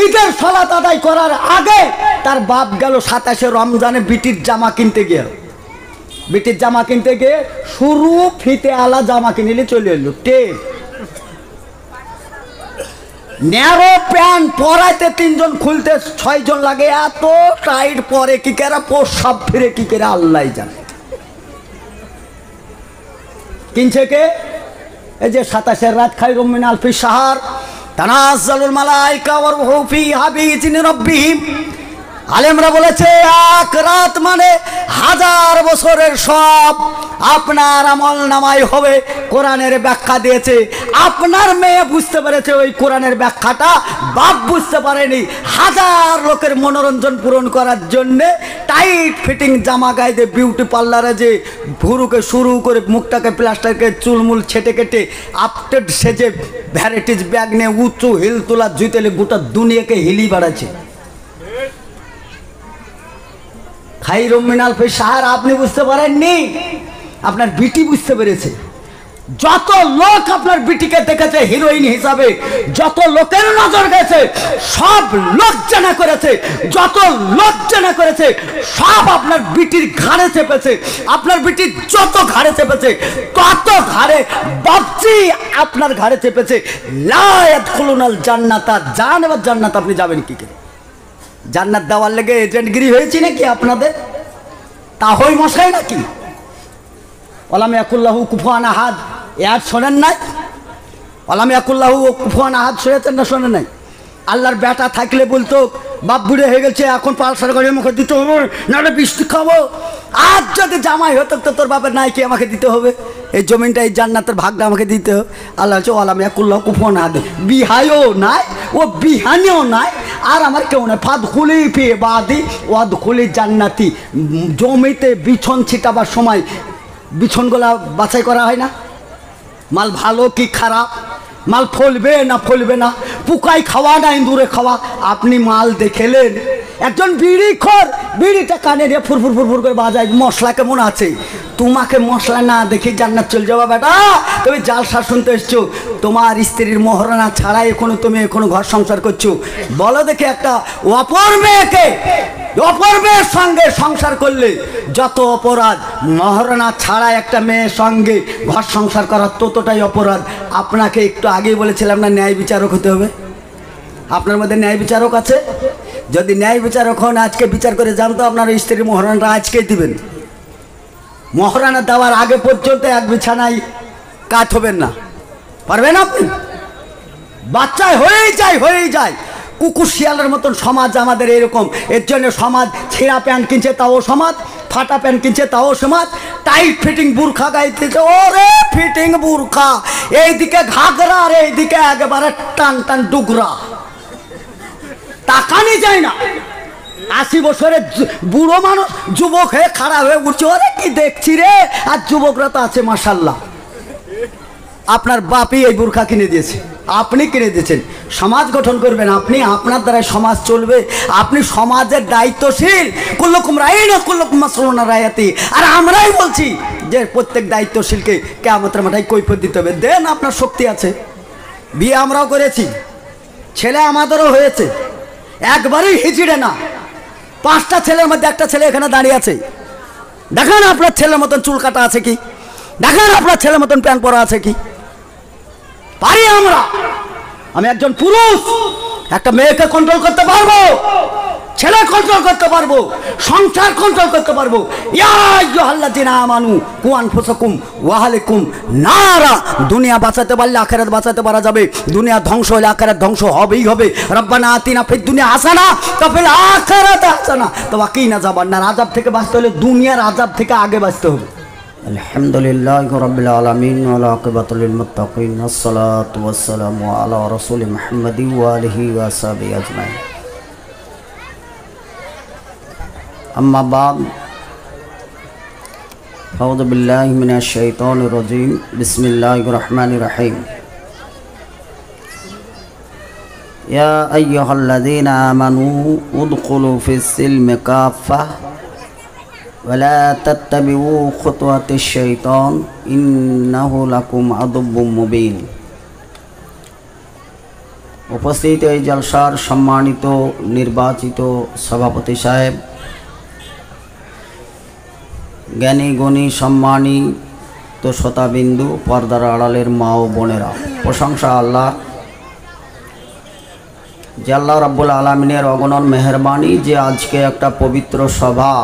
ঈদের সালাত আদায় করার আগে তার বাপ গেল 27শে রমজানে বিটির জামা কিনতে গিয়ে, বিটির জামা কিনতে গিয়ে শুরু ফিতে আলা জামা কিনলে চলে এলো। টেপ ন্যারো প্যান্ট পরাইতে 3 জন, খুলতে 6 জন লাগে। এত টাইট পরে কি করে, সব ফিরে কি করে আল্লাহ জানে। কিনছে কে? এই যে 27 রাত খায়রুম মিন আলফি শাহর তানাজ্জালুল মালায়েকা ওয়া রূহু ফিহা বিইذনি রাব্বিহিম। আলেমরা বলেছে এক রাত মানে 1000 বছরের সব আপনার আমল নামায় হবে। কোরআনের ব্যাখ্যা দিয়েছে, আপনার মেয়ে বুঝতে পেরেছে ওই কোরআনের ব্যাখ্যাটা, বাপ বুঝতে পারেনি। 1000 লোকের মনোরঞ্জন পূরণ করার জন্যে টাইট ফিটিং জামা গায়ে দিয়ে বিউটি পার্লারে যে ভুরুকে শুরু করে মুখটাকে প্লাস্টারকে চুলমুল ছেটে কেটে আপডেট সেজে ভ্যারাইটিস ব্যাগ নিয়ে উঁচু হিল তোলা জুতেলে গোটা দুনিয়াকে হিলি বাড়াচ্ছে। খায়রুম মিন আলফি শাহর আপনি বুঝতে পারেননি, আপনার বিটি বুঝতে পেরেছে। যত লোক আপনার বিটিকে দেখেছে হিরোইন হিসাবে, যত লোকের নজর গেছে, সব লোক জানা করেছে, যত লোক জানা করেছে সব আপনার বিটির ঘাড়ে চেপেছে। আপনার বিটির যত ঘাড়ে চেপেছে তত ঘাড়ে বাপজি আপনার ঘাড়ে চেপেছে। লা ইয়াদখুলুনাল জান্নাতা, জান এবার জান্নাত আপনি যাবেন কি করে? জান্নাত দেওয়ার লেগে এজেন্টগিরি হয়েছে নাকি আপনাদের? তাহই মশাই নাকি? ওয়ালাম ইয়াকুল্লাহু কুফুয়ান আহাদ, এর শোনেন নাই? ওয়ালাম ইয়াকুল্লাহু কুফুয়ান আহাদ শুনেছেন না শোনেন নাই? আল্লাহর বেটা থাকলে বলতো বাপ বুড়ে হয়ে গেছে, এখন পালসার গাড়ি আমাকে দিতে হবে, নাহলে বৃষ্টি খাবো। আজ যদি জামাই হতো তো তোর বাপের নাই কি আমাকে দিতে হবে, এই জমিনটা এই জান্নাতের ভাগটা আমাকে দিতে হবে। আল্লাহ হচ্ছে ওয়ালাম ইয়াকুল্লাহু কুফুয়ান আহাদ, বিহাইও নাই ও বিহানিও নাই, আর আমার কেউ নাই। ফাদখুলি ফি ইবাদি ওয়াদখুলি জান্নাতি। জমিতে বিছন ছিটাবার সময় বিছনগুলা বাছাই করা হয় না, মাল ভালো কি খারাপ, মাল ফলবে না ফলবে না, পুকাই খাওয়া না ইঁদুরে খাওয়া। আপনি মাল দেখেলেন, একজন বিড়ি খোর বিড়িটা কানে দিয়ে ফুরফুর ফুরফুর করে বাজায়, মশলা কেমন আছে? তোমাকে মশলা না দেখে জান্নাত চলে যাবা বেটা। তুমি জালসা শুনতে এসছো, তোমার স্ত্রীর মহারণা ছাড়া তুমি এখনো ঘর সংসার করছো। বলো দেখে একটা অপর মেয়েকে অপর মেয়ের সঙ্গে সংসার করলে যত অপরাধ, মহারণা ছাড়া একটা মেয়ের সঙ্গে ঘর সংসার করার ততটাই অপরাধ। আপনাকে একটু আগেই বলেছিলাম না ন্যায় বিচারক হতে হবে। আপনার মধ্যে ন্যায় বিচারক আছে? যদি ন্যায় বিচারক হন আজকে বিচার করে জানতো আপনার স্ত্রীর মহারণাটা আজকেই দিবেন। মহারণা দেওয়ার আগে পর্যন্ত এক বিছানায় কাজ হবেন না, পারবেন আপনি? বাচ্চায় হয়েই যায়। কুকুর শিয়ালের মতন সমাজ আমাদের এরকম। এর জন্য সমাজ ছেঁড়া প্যান্ট কিনছে তাও সমাজ, ফাটা প্যান্ট কিনছে তাও সমাজ, টাইট ফিটিং বুরখা গাইতেছে, ওরে ফিটিং বুরখা, এইদিকে ঘাগরা আর এইদিকে একেবারে টান টান ডুগরা, তাকানি যায় না। 80 বছরের বুড়ো মানুষ যুবক হয়ে খাড়া হয়ে উঠছে, ওরে কি দেখছি রে। আর যুবকরা তো আছে মাশাল্লাহ। আপনার বাপই এই বুরখা কিনে দিয়েছে, আপনি কিনে দিয়েছেন। সমাজ গঠন করবেন আপনি, আপনার দ্বারা সমাজ চলবে। আপনি সমাজের দায়িত্বশীল। কুল্লুকুম রাইন ওয়া কুল্লুকুম মাসউলুন আন রাইয়াতি। আর আমরাই বলছি যে প্রত্যেক দায়িত্বশীলকে কিয়ামতের মাঠে কৈফিয়ত দিতে হবে। দেন, আপনার শক্তি আছে। বিয়ে আমরাও করেছি, ছেলে আমাদেরও হয়েছে, একবারই হিজড়ে না। 5টা ছেলের মধ্যে একটা ছেলে এখানে দাঁড়িয়ে আছে। দেখেন আপনার ছেলের মতন চুল কাটা আছে কি? দেখেন আপনার ছেলের মতন প্যান্ট পরা আছে কি? পারি আমরা। আমি একজন পুরুষ, একটা মেয়েকে কন্ট্রোল করতে পারবো, ছেলে কন্ট্রোল করতে পারবো, সংসার কন্ট্রোল করতে পারবো। ইয়া আইয়ুহাল্লাযিনা আমানু কু আনফুসাকুম ওয়া আহলিকুম নারা। দুনিয়া বাঁচাতে পারলে আখিরাত বাঁচাতে পারা যাবে। দুনিয়া ধ্বংস হলে আখিরাত ধ্বংস হবেই হবে। রব্বানা আতিনা ফিদ দুনিয়া হাসানা ওয়া ফিল আখিরাতি হাসানা ওয়া কিনা আযাবান্নার। আযাব থেকে বাঁচতে হলে দুনিয়ার আযাব থেকে আগে বাঁচতে হবে। আলহামদুলিল্লাহি রাব্বিল আলামিন ওয়া আকিবাতুল লিল মুত্তাকিন ওয়াসসালাতু ওয়াসসালামু আলা রাসূলি মুহাম্মাদি ওয়া আলিহি ওয়া সাহবিহি আজমাইন। अम्मा बाद अऊज़ु बिल्लाहि मिनश शैतानिर रजीम बिस्मिल्लाहिर रहमानिर रहीम। या अय्युहल्लज़ीना आमनू उदखुलू फिस्सिल्मि काफ़्फ़ा वला तत्तबिऊ खुतवातिश शैतान इन्नहु लकुम अदुव्वुम मुबीन। উপস্থিত এই জলসার সম্মানিত নির্বাচিত সভাপতি সাহেব, জ্ঞানী গুণী সম্মানিত শ্রোতাবিন্দু, পর্দার আড়ালের মা ও বোনেরা, প্রশংসা আল্লাহ যে আল্লাহ রাব্বুল আলামিনের অগণন মেহেরবানি যে আজকে একটা পবিত্র সভা,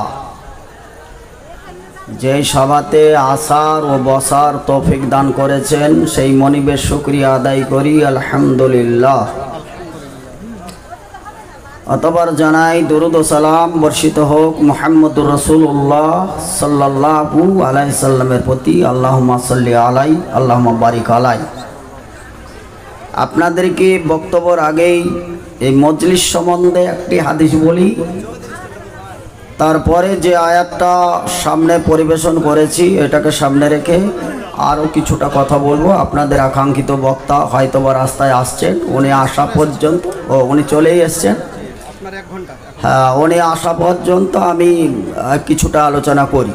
যেই সভাতে আসার ও বসার তৌফিক দান করেছেন, সেই মনিবের শুকরিয়া আদায় করি আলহামদুলিল্লাহ। অতঃপর জানাই দুরুদ ও সালাম বর্ষিত হোক মুহাম্মদুর রাসূলুল্লাহ সাল্লাল্লাহু আলাইহি সাল্লামের প্রতি। আল্লাহুম্মা সাল্লি আলাই, আল্লাহুম্মা বারিক আলাই। আপনাদেরকে বক্তব্যের আগেই এই মজলিস সম্বন্ধে একটি হাদিস বলি, তারপরে যে আয়াতটা সামনে পরিবেশন করেছি এটাকে সামনে রেখে আরও কিছুটা কথা বলবো। আপনাদের আকাঙ্ক্ষিত বক্তা হয়তোবা রাস্তায় আসছেন, উনি আসা পর্যন্ত উনি চলেই এসছেন। হ্যাঁ, উনি আসা পর্যন্ত আমি কিছুটা আলোচনা করি।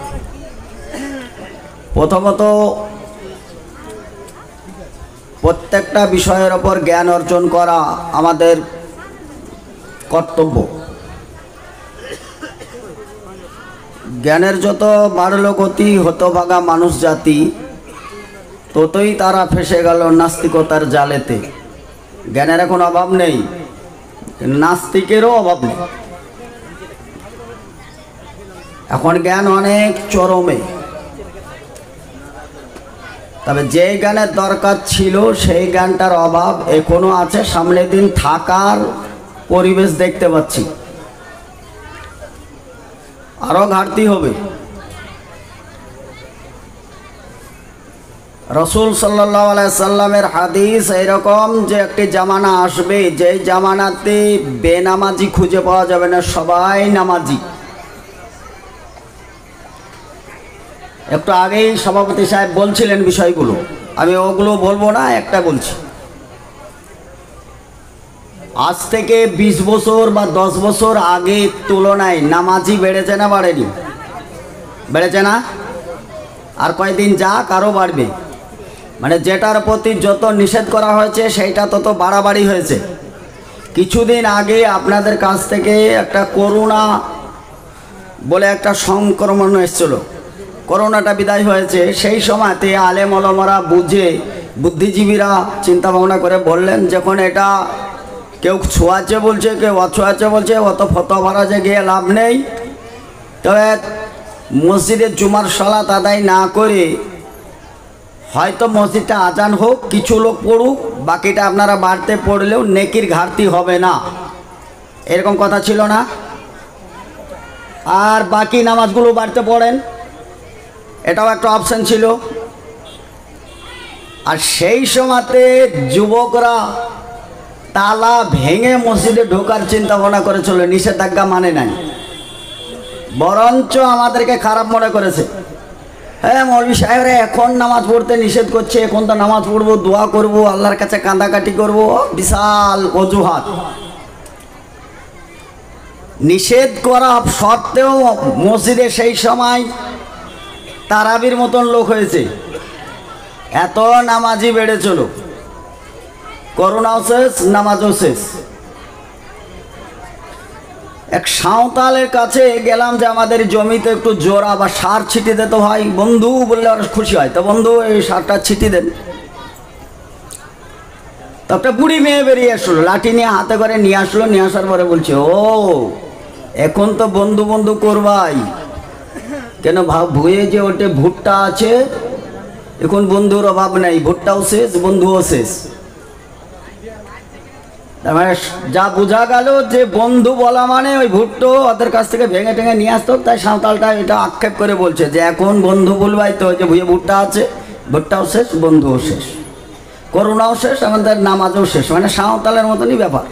প্রথমত, প্রত্যেকটা বিষয়ের ওপর জ্ঞান অর্জন করা আমাদের কর্তব্য। জ্ঞানের যত বাড়ল গতি, হতভাগা মানুষ জাতি ততই তারা ফেসে গেল নাস্তিকতার জালেতে। জ্ঞানের এখন অভাব নেই, নাস্তিকেরও অভাব নেই। এখন জ্ঞান অনেক চরমে, তবে যে জ্ঞানের দরকার ছিল সেই জ্ঞানটার অভাব এখনো আছে। সামনের দিন থাকার পরিবেশ দেখতে পাচ্ছি, আরো ঘাটতি হবে। রসুল সাল্লাল্লাহু আলাইহি সাল্লামের হাদিস এরকম যে একটি জামানা আসবে, যে জামানাতে বেনামাজি খুঁজে পাওয়া যাবে না, সবাই নামাজি। একটু আগেই সভাপতি সাহেব বলছিলেন বিষয়গুলো, আমি ওগুলো বলবো না, একটা বলছি। আজ থেকে 20 বছর বা 10 বছর আগে তুলনায় নামাজি বেড়েছে না বাড়েনি? বেড়েছে না? আর কয়েকদিন যাক আরও বাড়বে। মানে যেটার প্রতি যত নিষেধ করা হয়েছে সেইটা তত বাড়াবাড়ি হয়েছে। কিছুদিন আগে আপনাদের কাছ থেকে একটা করোনা বলে একটা সংক্রমণ এসেছিল, করোনাটা বিদায় হয়েছে। সেই সময়তে আলেম ওলামারা বুঝে, বুদ্ধিজীবীরা চিন্তা ভাবনা করে বললেন, যখন এটা কেউ ছোঁয়াচে বলছে, কেউ অছোঁয়াচে বলছে, অত ফতোয়া মারাজে গিয়ে লাভ নেই। তবে মসজিদে জুমার সালাত আদায় না করে হয়তো মসজিদটা আজান হোক, কিছু লোক পড়ুক, বাকিটা আপনারা বাড়তে পড়লেও নেকির ঘাটতি হবে না, এরকম কথা ছিল না? আর বাকি নামাজগুলো বাড়তে পড়েন, এটাও একটা অপশন ছিল। আর সেই সময়তে যুবকরা তালা ভেঙে মসজিদে ঢোকার চিন্তা ভাবনা করেছিল, নিষেধাজ্ঞা মানে নাই, বরঞ্চ আমাদেরকে খারাপ মনে করেছে। হ্যাঁ, মৌলভী সাহেবরা এখন নামাজ পড়তে নিষেধ করছে, এখন তো নামাজ পড়বো, দোয়া করবো, আল্লাহর কাছে কাঁদাকাটি করবো, বিশাল অজুহাত। নিষেধ করা সত্ত্বেও মসজিদে সেই সময় তারাবির মতন লোক হয়েছে, এত নামাজি বেড়েছিল। করোনাও শেষ, নামাজও শেষ। এক সাঁওতালের কাছে গেলাম যে আমাদের জমিতে একটু জোড়া বা সার ছিটি দিতে হয়, বন্ধু বললে ওরা খুশি হয়, তো বন্ধু এই সারটা ছিটি দেন। তো একটা বুড়ি মেয়ে বেরিয়ে আসলো, লাঠি নিয়ে হাতে করে নিয়ে আসলো। নিয়ে আসার পরে বলছে, ও এখন তো বন্ধু বন্ধু করবাই, কেন ভুয়ে যে ওটে ভুট্টা আছে, এখন বন্ধুর অভাব নেই, ভুট্টাও শেষ, বন্ধুও শেষ। মানে যা বোঝা গেল যে বন্ধু বলা মানে ওই ভুট্টো ওদের কাছ থেকে ভেঙে টেঙে নিয়ে আসতো। তাই সাঁওতালটা এটা আক্ষেপ করে বলছে যে এখন বন্ধু বলবাই তো, যে ভুয়ে ভুট্টা আছে, ভুট্টাও শেষ, বন্ধুও শেষ, করোনাও শেষ, আমাদের নামাজও শেষ। মানে সাঁওতালের মতনই ব্যাপার।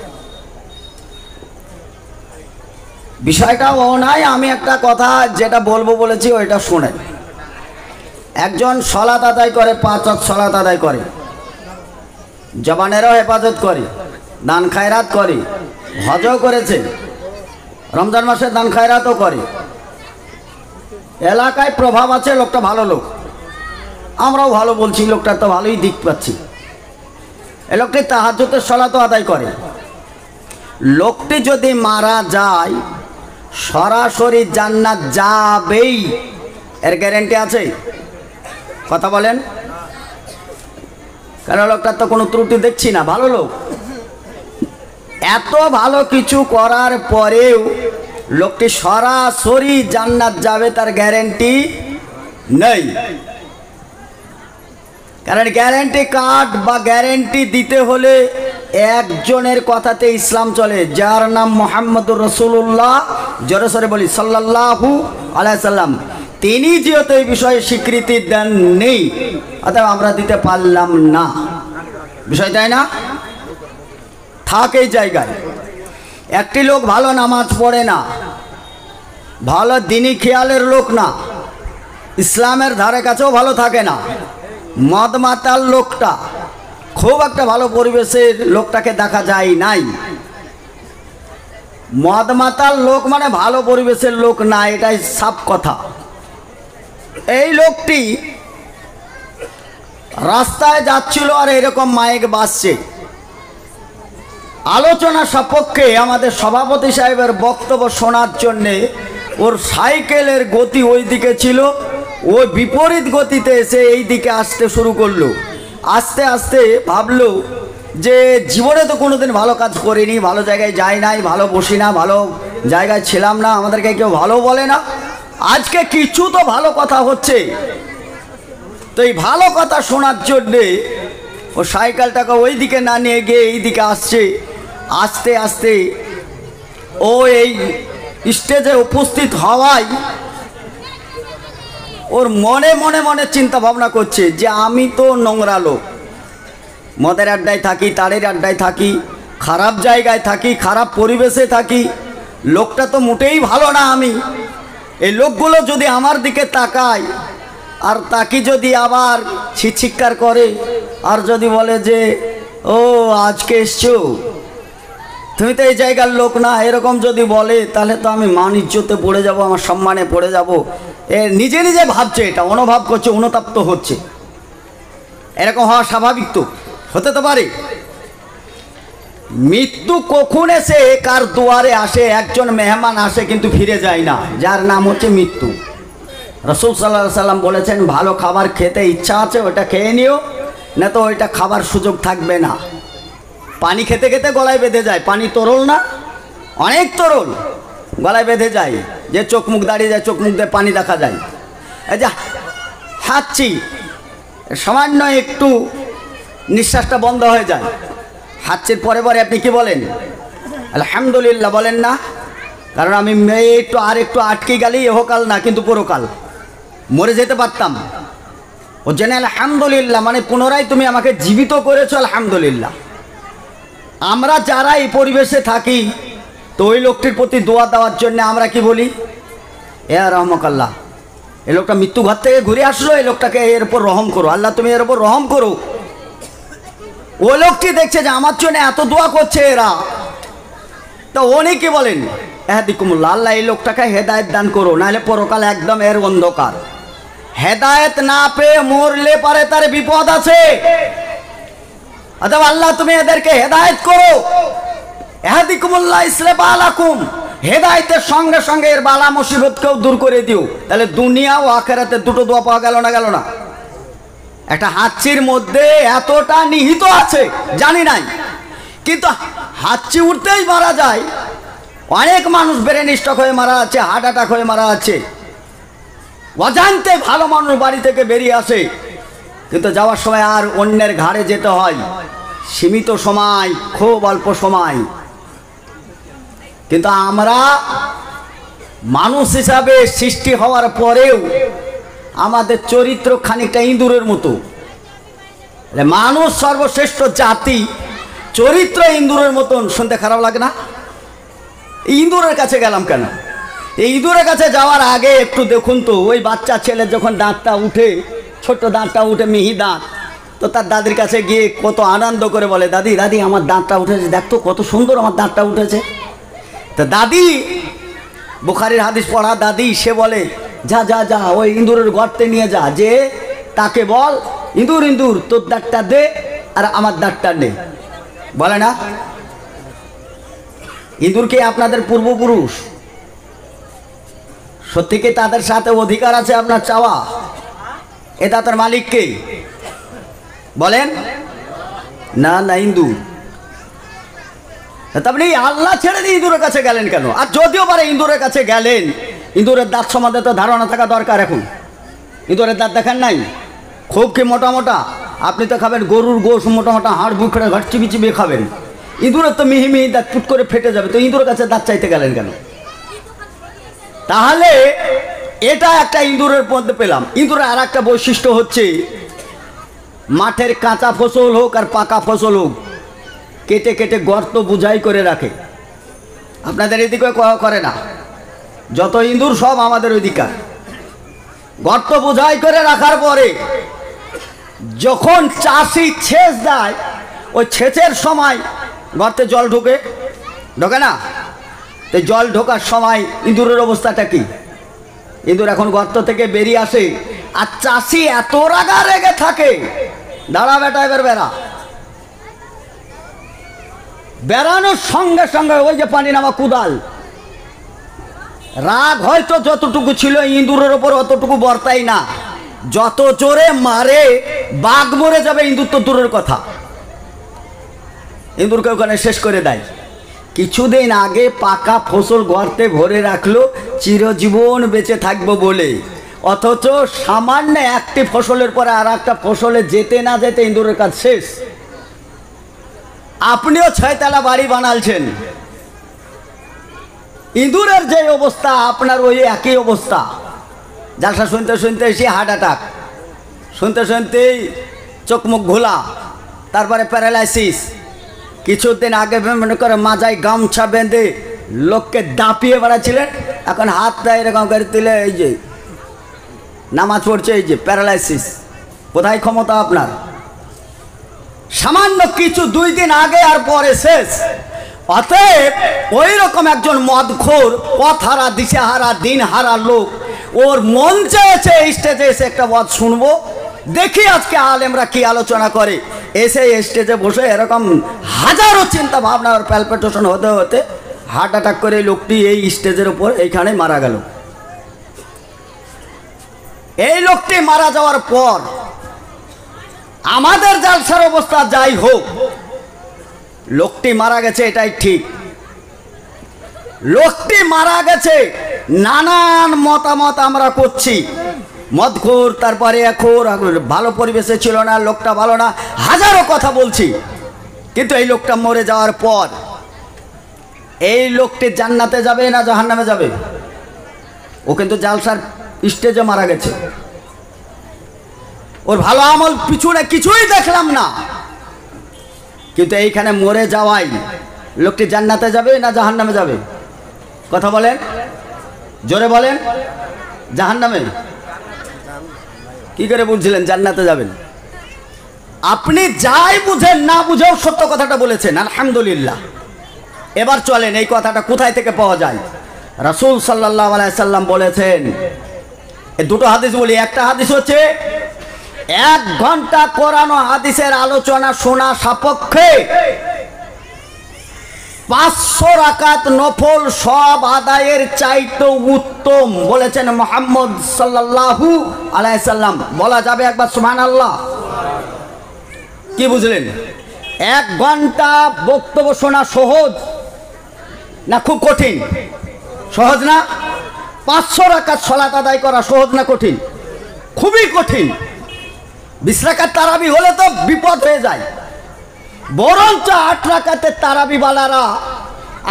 বিষয়টা ও নাই, আমি একটা কথা যেটা বলবো বলেছি ওইটা শোনেন। একজন সালাত আদায় করে, 5 ওয়াক্ত সালাত আদায় করে, জবানেরও হেফাজত করে, দান খায়রাত করে, হজও করেছে, রমজান মাসে দান খায়রাতও করে, এলাকায় প্রভাব আছে, লোকটা ভালো লোক, আমরাও ভালো বলছি, লোকটা তো ভালোই দিক পাচ্ছি। এ লোকটি তাহাজ্জুদের সালাতও আদায় করে। লোকটি যদি মারা যায় সরাসরি জান্নাত যাবেই, এর গ্যারান্টি আছে? কথা বলেন। কারণ লোকটার তো কোনো ত্রুটি দেখছি না, ভালো লোক। এত ভালো কিছু করার পরেও লোকটি সরাসরি জান্নাত যাবে তার গ্যারান্টি নেই। কারণ গ্যারান্টি কার্ড বা গ্যারান্টি দিতে হলে একজনের কথাতে ইসলাম চলে, যার নাম মুহাম্মদুর রাসূলুল্লাহ, জোরে সোরে বলি সাল্লাল্লাহু আলাইহি সাল্লাম। তিনি যেহেতু এই বিষয়ে স্বীকৃতি দেননি, অতএব আমরা দিতে পারলাম না। বিষয় তাই না? থাক এই জায়গায়। একটি লোক ভালো নামাজ পড়ে না, ভালো দিনী খেয়ালের লোক না, ইসলামের ধারে কাছেও ভালো থাকে না, মদ মাতাল লোকটা, খুব একটা ভালো পরিবেশের লোকটাকে দেখা যায় নাই। মদ মাতাল লোক মানে ভালো পরিবেশের লোক না, এটাই সাফ কথা। এই লোকটি রাস্তায় যাচ্ছিল আর এরকম মাইক বাজছে, আলোচনা সপক্ষে আমাদের সভাপতি সাহেবের বক্তব্য শোনার জন্যে ওর সাইকেলের গতি ওই দিকে ছিল, ও বিপরীত গতিতে এসে এই দিকে আসতে শুরু করলো। আস্তে আস্তে ভাবলো যে জীবনে তো কোনোদিন ভালো কাজ করিনি, ভালো জায়গায় যাই নাই, ভালো বসি না, ভালো জায়গায় ছিলাম না, আমাদেরকে কেউ ভালো বলে না, আজকে কিছু তো ভালো কথা হচ্ছে। তো এই ভালো কথা শোনার জন্যে ও সাইকেলটাকে ওই দিকে না নিয়ে গিয়ে এই দিকে আসছে। আস্তে আস্তে ও এই স্টেজে উপস্থিত হওয়ায় ওর মনে মনে মনে চিন্তা ভাবনা করছে যে আমি তো নোংরা লোক, মদের আড্ডায় থাকি, তারের আড্ডায় থাকি, খারাপ জায়গায় থাকি, খারাপ পরিবেশে থাকি, লোকটা তো মোটেই ভালো না। আমি এই লোকগুলো যদি আমার দিকে তাকায় আর তাকে যদি আবার ছিৎকার করে আর যদি বলে যে ও আজকে এসছো, তুমি তো এই জায়গার লোক না, এরকম যদি বলে, তাহলে তো আমি মান ইজ্জতে পড়ে যাব, আমার সম্মানে পড়ে যাব। এ নিজে নিজে ভাবছে, এটা অনুভব করছে, অনুতপ্ত হচ্ছে। এরকম হওয়া স্বাভাবিক তো, হতে তো পারে। মৃত্যু কখন এসে কার দুয়ারে আসে? একজন মেহমান আসে কিন্তু ফিরে যায় না, যার নাম হচ্ছে মৃত্যু। রাসূল সাল্লাল্লাহু আলাইহি সাল্লাম বলেছেন, ভালো খাবার খেতে ইচ্ছা আছে ওটা খেয়ে নিও, না তো ওইটা খাবার সুযোগ থাকবে না। পানি খেতে খেতে গলায় বেঁধে যায়, পানি তরল না, অনেক তরল, গলায় বেঁধে যায়, যে চোখ মুখ দাঁড়িয়ে যায়, চোখ মুখ দিয়ে পানি দেখা যায়। এই যে হাঁচছি, সামান্য একটু নিঃশ্বাসটা বন্ধ হয়ে যায়, হাঁচির পরে পরে আপনি কি বলেন? আলহামদুলিল্লাহ বলেন না? কারণ আমি একটু আর একটু আটকে গেলেই এহকাল না কিন্তু পরকাল, মরে যেতে পারতাম। ও জেনে আলহামদুলিল্লাহ মানে পুনরায় তুমি আমাকে জীবিত করেছো, আলহামদুলিল্লাহ। আমরা যারা এই পরিবেশে থাকি, তো ওই লোকটির প্রতি দোয়া দেওয়ার জন্য আমরা কি বলি? এ রহমকাল্লাহ, এই লোকটা মৃত্যু ঘর থেকে ঘুরে আসলো, এই লোকটাকে এর উপর রহম করো, আল্লাহ তুমি এর উপর রহম করো। ওই লোকটি দেখছে যে আমার জন্য এত দোয়া করছে এরা, তো উনি কি বলেন? এহদিকুমুল্লাহ, আল্লাহ এই লোকটাকে হেদায়েত দান করো, নাহলে পরকাল একদম এর অন্ধকার। হেদায়েত না পেয়ে মরলে পারে তার বিপদ আছে, অথবা আল্লাহ তুমি এদেরকে হেদায়েত করো। এহদিকুমুল্লাহ ইসলাহ বালাকুম, হেদায়েতের সঙ্গে সঙ্গে এর বালা মুসিবতকেও দূর করে দিও। তাহলে দুনিয়া ও আখিরাতে দুটো দোয়া পাওয়া গেল না? গেল না? একটা হাঁচির মধ্যে এতটা নিহিত আছে জানি নাই, কিন্তু হাঁচি উঠতেই মারা যায়। অনেক মানুষ ব্রেন স্ট্রোক হয়ে মারা আছে, হার্ট অ্যাটাক হয়ে মারা আছে, অজান্তে ভালো মানুষ বাড়ি থেকে বেরিয়ে আসে, কিন্তু যাওয়ার সময় আর অন্যের ঘাড়ে যেতে হয়, সীমিত সময়, খুব অল্প সময়। কিন্তু আমরা মানুষ হিসাবে সৃষ্টি হওয়ার পরেও আমাদের চরিত্র খানিকটা ইঁদুরের মতো। মানুষ সর্বশ্রেষ্ঠ জাতি, চরিত্র ইঁদুরের মতন। শুনতে খারাপ লাগে না? ইঁদুরের কাছে গেলাম কেন? এই ইঁদুরের কাছে যাওয়ার আগে একটু দেখুন তো, ওই বাচ্চা ছেলে যখন দাঁতটা উঠে, ছোট্ট দাঁতটা উঠে, মিহি দাঁত, তো তার দাদির কাছে গিয়ে কত আনন্দ করে বলে, দাদি দাদি আমার দাঁতটা উঠেছে, দেখতো কত সুন্দর আমার দাঁতটা উঠেছে। তো দাদি, বুখারীর হাদিস পড়া দাদি, সে বলে, যা যা যা ওই ইঁদুরের গর্তে নিয়ে যা, যে তাকে বল, ইঁদুর ইঁদুর তোর দাঁতটা দে, আর আমার দাঁতটা নেই, বলে না? ইঁদুর কি আপনাদের পূর্বপুরুষ? সত্যি কি তাদের সাথে অধিকার আছে আপনার চাওয়া? এ দাঁতের মালিক কে বলেন? না না, ইঁদুর। তারপরে আল্লাহ ছেড়ে দিয়ে ইঁদুরের কাছে গেলেন কেন? আর যদিও পারে ইঁদুরের কাছে গেলেন, ইঁদুরের দাঁত সম্বন্ধে তো ধারণা থাকা দরকার। এখন ইঁদুরের দাঁত দেখেন নাই? খুব কি মোটা মোটা? আপনি তো খাবেন গরুর গোশ, মোটা মোটা হাড় বুকড়ে ঘাট চিবি চিবিয়ে খাবেন। ইঁদুরের তো মিহি মিহি দাঁত ফুট করে ফেটে যাবে, তো ইঁদুরের কাছে দাঁত চাইতে গেলেন কেন? তাহলে এটা একটা ইঁদুরের মধ্যে পেলাম। ইঁদুরের আর একটা বৈশিষ্ট্য হচ্ছে, মাঠের কাঁচা ফসল হোক আর পাকা ফসল হোক, কেটে কেটে গর্ত বুঝাই করে রাখে। আপনাদের এদিকে করে না? যত ইঁদুর সব আমাদের ওইদিকার। গর্ত বুঝাই করে রাখার পরে যখন চাষি সেচ দেয়, ওই সেচের সময় গর্তে জল ঢোকে না? তো জল ঢোকার সময় ইঁদুরের অবস্থাটা কি? ইঁদুর এখন গর্ত থেকে বেরিয়ে আসে, আর চাষি এত রাগা রেগে থাকে, দাঁড়া বেটা এবার বেড়া। বেড়ানোর সঙ্গে সঙ্গে ওই যে পানি নামা কুদাল, রাগ হয়তো যতটুকু ছিল ইঁদুরের ওপর অতটুকু বর্তাই না। যত জোরে মারে বাঘ মরে যাবে, ইঁদুর তো দূরের কথা, ইঁদুরকে ওখানে শেষ করে দেয়। কিছুদিন আগে পাকা ফসল গর্তে ভরে রাখলো চিরজীবন বেঁচে থাকবো বলে, অথচ সামান্য একটি ফসলের পরে আর একটা ফসলে যেতে না যেতে ইঁদুরের কাজ শেষ। আপনিও 6 তলা বাড়ি বানালছেন, ইঁদুরের যে অবস্থা আপনার ওই একই অবস্থা। জালসা শুনতে শুনতে এসে হার্ট অ্যাটাক, শুনতে শুনতেই চোখ মুখ ঘোলা, তারপরে প্যারালাইসিস। কিছুদিন আগে মনে করে মাজায় গামছা বেঁধে লোককে দাপিয়ে বেড়াচ্ছিলেন, এখন হাতটা এরকম করে দিলে এই যে নামাজ পড়ছে, এই যে প্যারালাইসিস। কোথায় ক্ষমতা আপনার? সামান্য কিছু 2 দিন আগে আর পরে শেষ। অতএব ওই রকম একজন মদখোর, পথহারা, দিশেহারা, দিনহারা লোক, ওর মন চেয়েছে স্টেজে এসে একটা ওয়াজ শুনবো, দেখি আজকে আলেমরা কি আলোচনা করে। এসে স্টেজে বসে এরকম হাজারো চিন্তা ভাবনা আর প্যালপিটেশন হতে হতে হার্ট অ্যাটাক করে লোকটি এই স্টেজের উপর এইখানে মারা গেল। এই লোকটি মারা যাওয়ার পর আমাদের জালসার অবস্থা যাই হোক, লোকটি মারা গেছে এটাই ঠিক। লোকটি মারা গেছে, নানান মতামত আমরা করছি, মদখোর, তারপরে এখন ভালো পরিবেশে ছিল না, লোকটা ভালো না, হাজারো কথা বলছি। কিন্তু এই লোকটা মরে যাওয়ার পর এই লোকটি জান্নাতে যাবে না জাহান্নামে যাবে? ও কিন্তু জালসার স্টেজে মারা গেছে, ওর ভালো আমল পিছনে কিছুই দেখলাম না, কিন্তু এইখানে মরে যাওয়াই লোকটি জান্নাতে যাবে না জাহান্নামে যাবে? কথা বলেন, জোরে বলেন। জাহান্নামে। কি করে বুঝছিলেন জান্নাতে যাবেন? আপনি যাই বুঝেন না বুঝেও সত্য কথাটা বলেছেন, আলহামদুলিল্লাহ। এবার চলেন এই কথাটা কোথায় থেকে পাওয়া যায়। রাসূল সাল্লাল্লাহু আলাইহি সাল্লাম বলেছেন, এই দুটো হাদিস বলি। একটা হাদিস হচ্ছে 1 ঘন্টা কোরআন ও হাদিসের আলোচনা শোনা সাপেক্ষে 500 রাকাত নফল সব আদায়ের চাইতে উত্তম বলেছেন মুহাম্মদ সাল্লাল্লাহু আলাইহি সাল্লাম। বলা যাবে একবার সুবহানাল্লাহ? কি বুঝলেন? 1 ঘন্টা বক্তব্য শোনা সহজ না খুব কঠিন? সহজ না? 500 রাকাত সালাত আদায় করা সহজ না কঠিন? খুবই কঠিন। 20 রাকাত তারাবি হলে তো বিপদ হয়ে যায়। বরঞ্চ 8 রাকাতের তারাবিওয়ালারা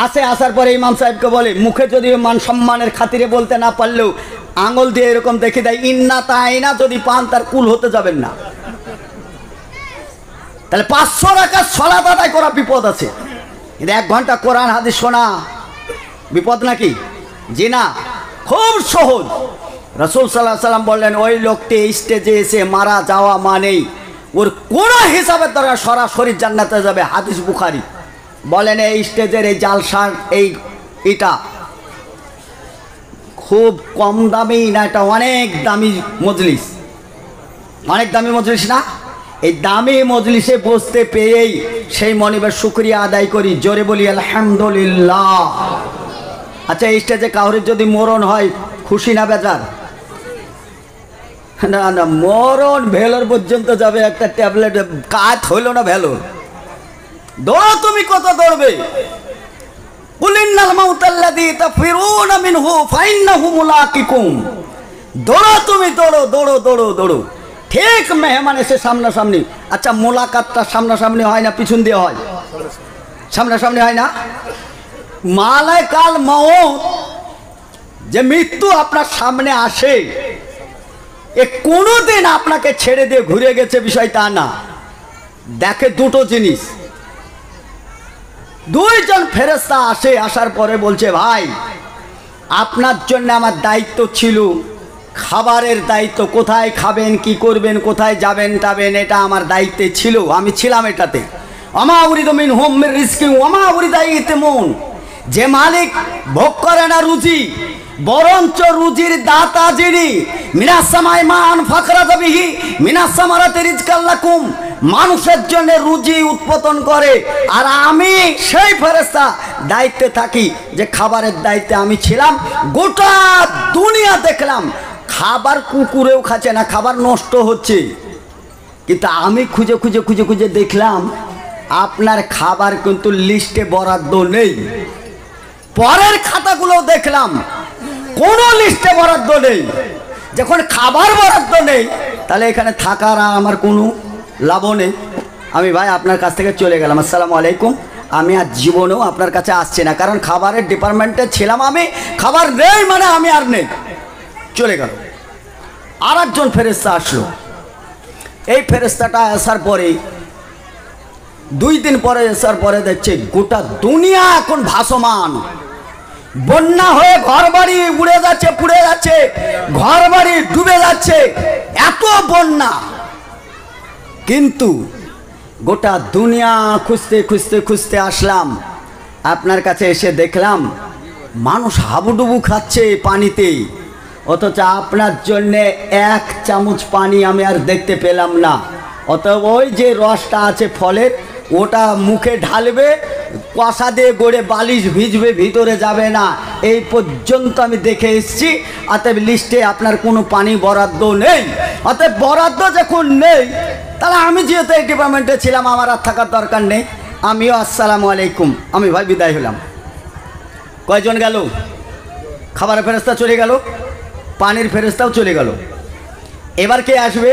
আসে, আসার পরে ইমাম সাহেবকে বলে, মুখে যদি মান সম্মানের খাতিরে বলতে না পারলেও আঙুল দিয়ে এরকম দেখে দেয়, ইন্না তাইনা, যদি পান তার কুল হতে যাবেন না। তাহলে 500 রাকাত সালাত আদায় করা বিপদ আছে, কিন্তু 1 ঘন্টা কোরআন হাদিস শোনা বিপদ নাকি? জি না, খুব সহজ। রাসূল সাল্লাল্লাহু আলাইহি সাল্লাম বললেন, ওই লোকটি স্টেজে এসে মারা যাওয়া মানেই ওর কোনো হিসাবের দ্বারা সরাসরি জান্নাতে যাবে। হাদিস বুখারী। বলেন এই স্টেজের এই জালসার এটা খুব কম দামি না, এটা অনেক দামি মজলিস, অনেক দামি মজলিস না? এই দামি মজলিসে বসতে পেয়েই সেই মনিবের শুকরিয়া আদায় করি, জোরে বলি আলহামদুলিল্লাহ। আচ্ছা, এই স্টেজে কাউরের যদি মরণ হয় খুশি না বেজার? না না, মরণ ভেলোর পর্যন্ত যাবে, একটা ট্যাবলেট কাজ হইল না ভেলোর। দৌড়ো, তুমি কত দৌড়বে? কুলিন্নাল মাউতাল্লাযী তাফিরুনা মিনহু ফাইন্নাহু মুলাকিকুম। দৌড়ো, তুমি দৌড়ো দৌড়ো দৌড়ো দৌড়ো। ঠিক মেহমান এসে সামনাসামনি। আচ্ছা, মোলাকাতটা সামনাসামনি হয় না পিছন দিয়ে হয়? সামনাসামনি হয় না? মালাকাল মউত, যে মৃত্যু আপনার সামনে আসে, এ কোনোদিন আপনাকে ছেড়ে দিয়ে ঘুরে গেছে বিষয় তা না। দেখে দুটো জিনিস, দুইজন ফেরেশতা আসে, আসার পরে বলছে, ভাই আপনার জন্য আমার দায়িত্ব ছিল, খাবারের দায়িত্ব, কোথায় খাবেন, কি করবেন, কোথায় যাবেন টাবেন, এটা আমার দায়িত্বে ছিল, আমি ছিলাম এটাতে। আমা উরিদু মিনহুম মির রিজকি ওয়া উরিদা ইতিমুন। যে মালিক ভোগ করে না রুজি, বরঞ্চ রুজির দাতা যিনি, মিনাস সামাই মান ফাকরাজা বিহি মিনাস সামারাতি রিজকাল লাকুম, মানুষের জন্য রুজি উৎপাদন করে। আর আমি সেই ফেরেশতা দায়িত্বে থাকি, যে খাবারের দায়িত্বে আমি ছিলাম। গোটা দুনিয়া দেখলাম খাবার কুকুরেও খাচ্ছে না, খাবার নষ্ট হচ্ছে, কিন্তু আমি খুঁজে খুঁজে খুঁজে খুঁজে দেখলাম আপনার খাবার কিন্তু লিস্টে বরাদ্দ নেই। পরের খাতাগুলো দেখলাম কোনো লিস্টে বরাদ্দ নেই। যখন খাবার বরাদ্দ নেই, তাহলে এখানে থাকার আমার কোনো লাভ নেই। আমি ভাই আপনার কাছ থেকে চলে গেলাম, আসসালামু আলাইকুম, আমি আর জীবনেও আপনার কাছে আসছি না, কারণ খাবারের ডিপার্টমেন্টে ছিলাম আমি, খাবার নেই মানে আমি আর নেই, চলে গেল। আর একজন ফেরেশতা আসলো। এই ফেরেশতাটা আসার পরে 2 দিন পরে আসার পরে দেখছে গোটা দুনিয়া এখন ভাসমান, বন্যা হয়ে ঘর বাড়ি উড়ে যাচ্ছে, পুড়ে যাচ্ছে, ঘর বাড়ি ডুবে যাচ্ছে, এত বন্যা। কিন্তু গোটা দুনিয়া খুঁজতে খুঁজতে খুঁজতে আসলাম আপনার কাছে, এসে দেখলাম মানুষ হাবুডুবু খাচ্ছে পানিতে, অথচ আপনার জন্যে 1 চামচ পানি আমি আর দেখতে পেলাম না। অতএব ওই যে রসটা আছে ফলের, ওটা মুখে ঢালবে, কষা দিয়ে গড়ে বালিশ ভিজবে, ভিতরে যাবে না, এই পর্যন্ত আমি দেখে এসেছি। অতএব লিস্টে আপনার কোনো পানি বরাদ্দ নেই। অতএব বরাদ্দ যখন নেই, তাহলে আমি যেহেতু এই ডিপার্টমেন্টে ছিলাম, আমার আর থাকার দরকার নেই। আমিও আসসালামু আলাইকুম, আমি ভাই বিদায় হলাম। কয়জন গেল? খাবারের ফেরেশতা চলে গেল, পানির ফেরেশতাও চলে গেল। এবার কে আসবে?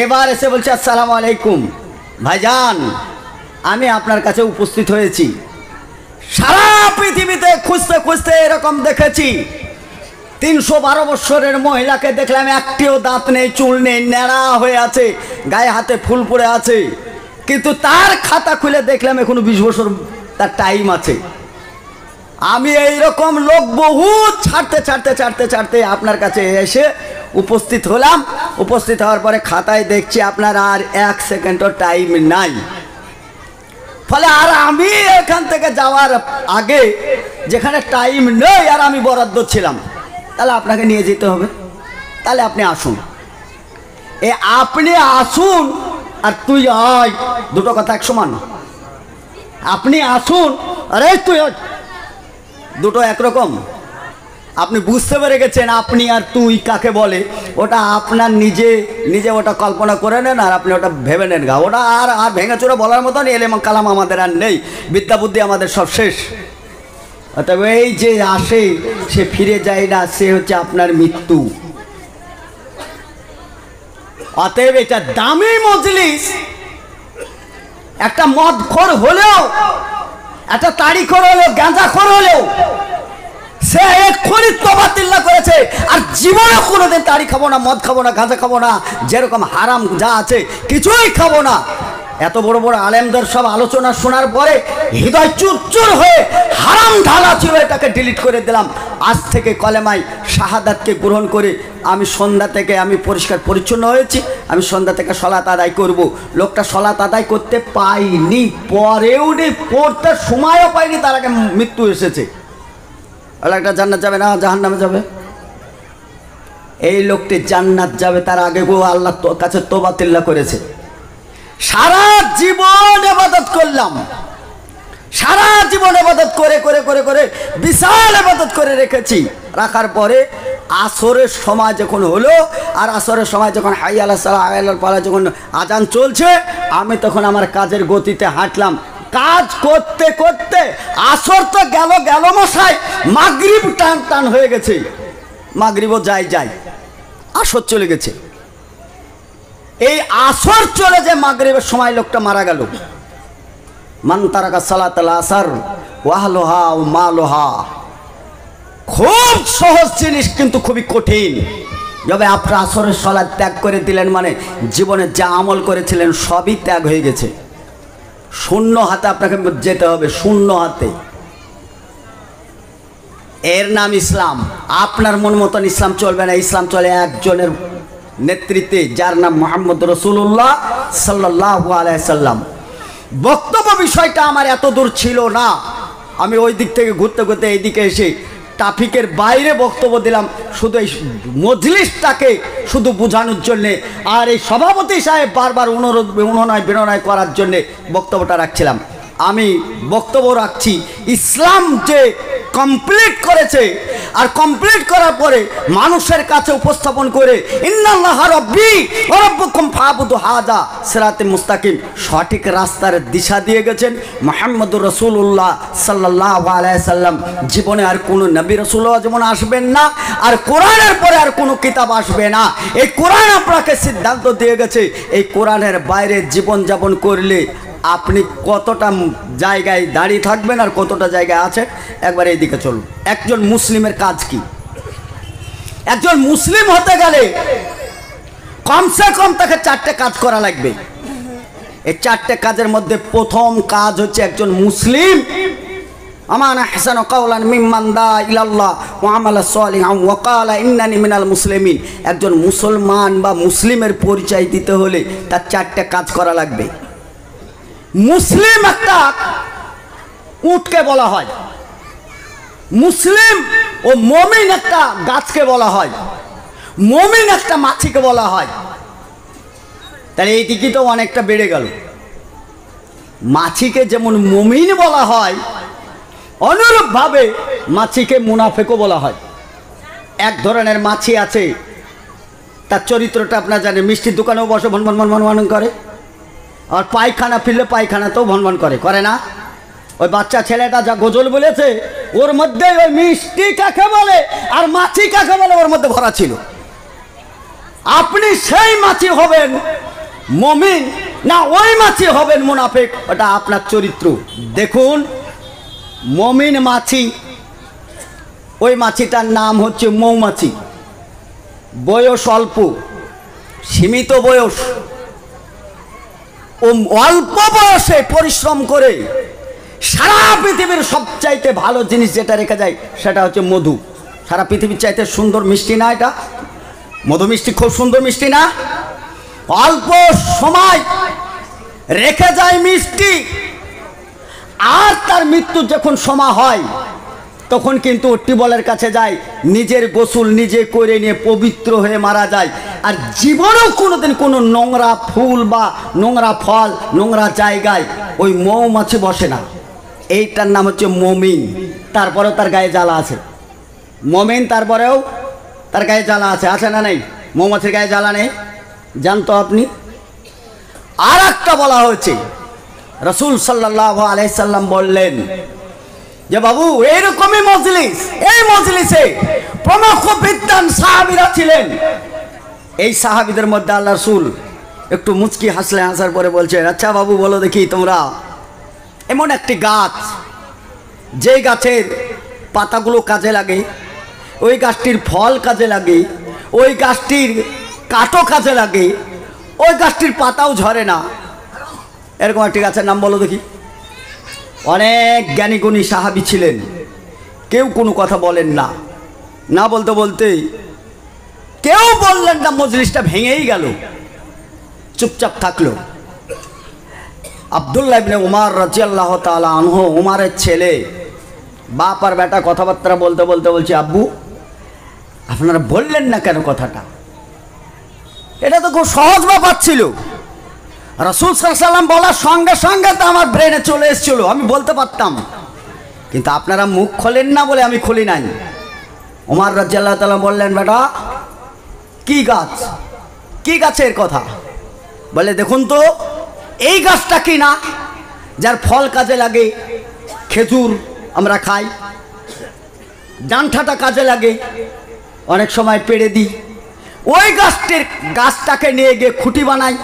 এবার এসে বলছে, আসসালামু আলাইকুম ভাইজান, আমি আপনার কাছে উপস্থিত হয়েছি। সারা পৃথিবীতে খুঁজতে খুঁজতে এরকম দেখেছি, 312 বৎসরের মহিলাকে দেখলাম একটিও দাঁত নেই, চুল নেই, ন্যাড়া হয়ে আছে, গায়ে হাতে ফুল পড়ে আছে, কিন্তু তার খাতা খুলে দেখলাম এখনো 20 বছর তার টাইম আছে। আমি এইরকম লোক বহু ছাড়তে ছাড়তে ছাড়তে ছাড়তে আপনার কাছে এসে উপস্থিত হলাম। উপস্থিত হওয়ার পরে খাতায় দেখছি আপনার আর 1 সেকেন্ডও টাইম নাই। ফলে আর আমি এখান থেকে যাওয়ার আগে, যেখানে টাইম নেই আর আমি বরাদ্দ ছিলাম, তাহলে আপনাকে নিয়ে যেতে হবে। তাহলে আপনি আসুন। এ আপনি আসুন আর তুই আয়, দুটো কথা এক সমান। আপনি আসুন আরে তুই, দুটো একরকম। আপনি বুঝতে পেরে গেছেন আপনি আর তুই কাকে বলে, ওটা আপনার নিজে নিজে ওটা কল্পনা করে নেন, আর আপনি ওটা ভেবে নেন গা। ওটা আর আর ভেঙেচুরে বলার মতন এলেম কালাম আমাদের আর নেই, বিদ্যা বুদ্ধি আমাদের সব শেষ। তবে এই যে আসে সে ফিরে যায় না, সে হচ্ছে আপনার মৃত্যু। অতএব এটা দামি মজলিস, একটা মদখোর হলেও, একটা তাড়িখোর হলেও, গাঁজাখোর হলেও সে এক্ষুনি তওবা করেছে, আর জীবনে কোনোদিন তাড়ি খাবো না, মদ খাবো না, গাঁজা খাবো না, যেরকম হারাম যা আছে কিছুই খাবো না। এত বড় বড় আলেমদের সব আলোচনা শোনার পরে হৃদয় চুরচুর হয়ে হারাম ঢালা ছিল, এটাকে ডিলিট করে দিলাম। আজ থেকে কলেমায় শাহাদাতকে গ্রহণ করে আমি সন্ধ্যা থেকে আমি পরিষ্কার পরিচ্ছন্ন হয়েছি। আমি সন্ধ্যা থেকে সলাত আদায় করব। লোকটা সলাত আদায় করতে পাইনি, পরেও নেই, পড়তে সময়ও পাইনি, তার আগে মৃত্যু এসেছে। একটা জান্নাত যাবে না জাহান্নামে যাবে? এই লোকটি জান্নাত যাবে তার আগে গো আল্লাহ কাছে তওবা তিল্লা করেছে। সারা জীবন ইবাদত করলাম, সারা জীবন ইবাদত করে করে করে করে বিশাল ইবাদত করে রেখেছি, রাখার পরে আসরের সময় যখন হলো, আর আসরের সময় যখন হাই আল্লাহ সালাহ আল্লাহ পালা যখন আজান চলছে, আমি তখন আমার কাজের গতিতে হাঁটলাম, কাজ করতে করতে আসর তো গেল গেল মশাই, মাগরিব টান টান হয়ে গেছে, মাগরিবও যাই আসর চলে গেছে। এই আসর চলে যে মাগরিবের সময় লোকটা মারা গেল। মান তারাকা সালাতুল আসর ওয়াহলুহা ওয়া মালুহা, খুব সহজ জিনিস কিন্তু খুবই কঠিন। যবে আপনার আসরের সালাত ত্যাগ করে দিলেন মানে জীবনে যা আমল করেছিলেন সবই ত্যাগ হয়ে গেছে, শূন্য হাতে আপনাকে যেতে হবে, শূন্য হাতে। এর নাম ইসলাম। আপনার মন মতন ইসলাম চলবে না, ইসলাম চলে একজনের নেতৃত্বে, যার নাম মুহাম্মদ রাসূলুল্লাহ সাল্লাল্লাহু আলাইহি সাল্লাম। বক্তব্য বিষয়টা আমার এত দূর ছিল না, আমি ওই দিক থেকে ঘুরতে ঘুরতে এইদিকে এসে ট্রাফিকের বাইরে বক্তব্য দিলাম, শুধু এই মজলিসটাকে শুধু বোঝানোর জন্যে, আর এই সভাপতি সাহেব বারবার বিনয় করার জন্যে বক্তব্যটা রাখছিলাম। আমি বক্তব্য রাখছি, ইসলাম যে কমপ্লিট করেছে, আর কমপ্লিট করার পরে মানুষের কাছে উপস্থাপন করে ইন্নাল্লাহ রাব্বি ওয়া রাব্বুকুম ফাবুদু হাযা সিরাতে মুস্তাকিম, সঠিক রাস্তার দিশা দিয়ে গেছেন মুহাম্মদুর রাসূলুল্লাহ সাল্লাল্লাহু আলাইহি সাল্লাম। জীবনে আর কোনো নবী রাসূলুল্লাহ যেমন আসবেন না, আর কোরআনের পরে আর কোনো কিতাব আসবে না। এই কোরআন আপনাকে সিদ্ধান্ত দিয়ে গেছে, এই কোরআনের বাইরে জীবন যাপন করলে আপনি কতটা জায়গায় দাঁড়িয়ে থাকবেন আর কতটা জায়গায় আছেন। একবার এইদিকে চলুন। একজন মুসলিমের কাজ কি? একজন মুসলিম হতে গেলে কমসে কম তাকে 4টে কাজ করা লাগবে। এই 4টে কাজের মধ্যে প্রথম কাজ হচ্ছে একজন মুসলিম আমান আহসানু কাওলান মিম্মান দা ইলাল্লাহ ওয়া আমালা সালিহান ওয়া ক্বালা ইন্নানি মিনাল মুসলিমিন। একজন মুসলমান বা মুসলিমের পরিচয় দিতে হলে তার 4টে কাজ করা লাগবে। মুসলিম একটা উটকে বলা হয়, মুসলিম ও মুমিন একটা গাছকে বলা হয়, মুমিন একটা মাছিকে বলা হয়। তাহলে এই দিকে তো অনেকটা বেড়ে গেল। মাছিকে যেমন মুমিন বলা হয়, অনুরূপভাবে মাছিকে মুনাফেকও বলা হয়। এক ধরনের মাছি আছে, তার চরিত্রটা আপনার জানেন, মিষ্টির দোকানেও বসে ভনভন ভনভন ভনভন করে, আর পায়খানা ফিরলে পায়খানাতেও ভনভন করে, করে না? ওই বাচ্চা ছেলেটা যা গজল বলেছে, ওর মধ্যে ওই মিষ্টি কাকে বলে আর মাছি কাকে বলে ওর মধ্যে ভরা ছিল। আপনি সেই মাছি হবেন মুমিন, না ওই মাছি হবেন মুনাফিক, ওটা আপনার চরিত্র। দেখুন, মুমিন মাছি, ওই মাছিটার নাম হচ্ছে মৌমাছি। বয়স অল্প, সীমিত বয়স, ও অল্প বয়সে পরিশ্রম করে সারা পৃথিবীর সবচাইতে ভালো জিনিস যেটা রেখে যায় সেটা হচ্ছে মধু। সারা পৃথিবীর চাইতে সুন্দর মিষ্টি না এটা? মধু মিষ্টি খুব সুন্দর মিষ্টি না? অল্প সময় রেখে যায় মিষ্টি, আর তার মৃত্যু যখন সময় হয় তখন কিন্তু টিউবওয়েলের কাছে যায়, নিজের গোসল নিজে করে নিয়ে পবিত্র হয়ে মারা যায়। আর জীবনেও কোনোদিন কোনো নোংরা ফুল বা নোংরা ফল নোংরা জায়গায় ওই মৌমাছি বসে না। এইটার নাম হচ্ছে মুমিন। তারপরেও তার গায়ে জ্বালা আছে। মুমিন তারপরেও তার গায়ে জ্বালা আছে, আছে না নেই? মৌমাছির গায়ে জ্বালা নেই, জানতো আপনি? আর একটা বলা হয়েছে, রাসূল সাল্লাল্লাহু আলাইহি সাল্লাম বললেন যে বাবু এইরকমই মজলিস, এই মজলিসে প্রমুখ বিদ্বান সাহাবীরা ছিলেন। এই সাহাবীদের মধ্যে আল্লাহ রাসূল একটু মুচকি হাসলে, হাসার পরে বলছেন, আচ্ছা বাবু বলো দেখি, তোমরা এমন একটি গাছ, যে গাছের পাতাগুলো কাজে লাগে, ওই গাছটির ফল কাজে লাগে, ওই গাছটির কাঠও কাজে লাগে, ওই গাছটির পাতাও ঝরে না, এরকম একটি গাছের নাম বলো দেখি। অনেক জ্ঞানী গুণী সাহাবী ছিলেন, কেউ কোনো কথা বলেন না। না বলতে বলতে কেউ বললেন না, মজলিসটা ভেঙেই গেল, চুপচাপ থাকলো। আব্দুল্লাহ ইবনে উমর রাদিয়াল্লাহু তাআলা আনহু, উমরের ছেলে, বাপ আর বেটা কথাবার্তা বলতে বলতে বলছে, আব্বু আপনারা বললেন না কেন কথাটা? এটা তো খুব সহজ ব্যাপার ছিল। রাসূল সাল্লাল্লাহু আলাইহি ওয়াসাল্লাম বলার সঙ্গে সঙ্গে তো আমার ব্রেনে চলে এসেছিল, আমি বলতে পারতাম, কিন্তু আপনারা মুখ খোলেন না বলে আমি খুলি নাই। ওমর রাদিয়াল্লাহু তাআলা বললেন, বেটা কি গাছ, কি গাছের কথা? বলে দেখুন তো এই গাছটা কি না যার ফল কাজে লাগে, খেজুর আমরা খাই, ডাঁঠাটা কাজে লাগে, অনেক সময় পেড়ে দিই, ওই গাছটাকে নিয়ে গিয়ে খুঁটি বানাই,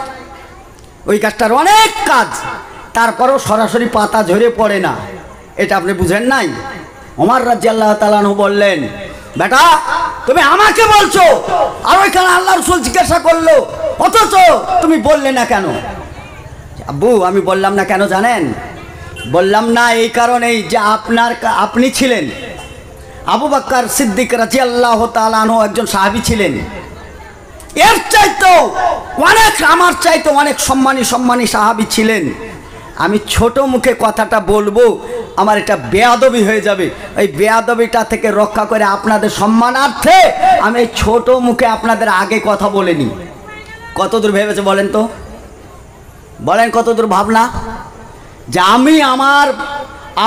ওই গাছটার অনেক কাজ, তারপরেও সরাসরি পাতা ঝরে পড়ে না। এটা আপনি বুঝেন নাই? ওমর রাদিয়াল্লাহু তাআলা আনহু বললেন, বেটা তুমি আমাকে বলছো, আর ওইখানে আল্লাহ রাসূল জিজ্ঞাসা করলো, অথচ তুমি বললে না কেন? আব্বু আমি বললাম না কেন জানেন? বললাম না এই কারণেই যে আপনি ছিলেন, আবু বকর সিদ্দিক রাদিয়াল্লাহু তাআলা আনহু একজন সাহাবী ছিলেন, এর চাইতো অনেক, আমার চাইতো অনেক সম্মানী সাহাবী ছিলেন। আমি ছোট মুখে কথাটা বলবো, আমার এটা বেয়াদবি হয়ে যাবে, ওই বেয়াদবিটা থেকে রক্ষা করে আপনাদের সম্মানার্থে আমি এই ছোট মুখে আপনাদের আগে কথা বলিনি। কতদূর ভেবেছে বলেন তো? বলেন কতদূর ভাবনা? যে আমি আমার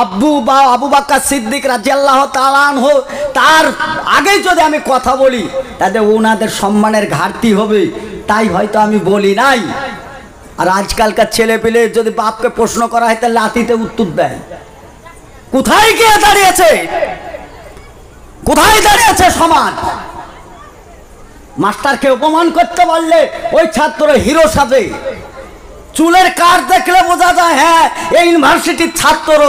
আব্বু বা আবু বকর সিদ্দিক রাদিয়াল্লাহু তাআলা আনহু তার আগে যদি আমি কথা বলি তাতে ওনাদের সম্মানের ঘাটতি হবে, তাই হয়তো আমি বলি নাই। আর আজকালকার ছেলে পেলে যদি বাপকে প্রশ্ন করা হয় তাহলে লাঠিতে উত্তর দেয়। কোথায় গিয়ে দাঁড়িয়েছে, কোথায় দাঁড়িয়েছে সমাজ? মাস্টারকে অপমান করতে পারলে ওই ছাত্র হিরো সাজে, চুলের কাট দেখলে বোঝা যায় হ্যাঁ এই ইউনিভার্সিটির ছাত্র,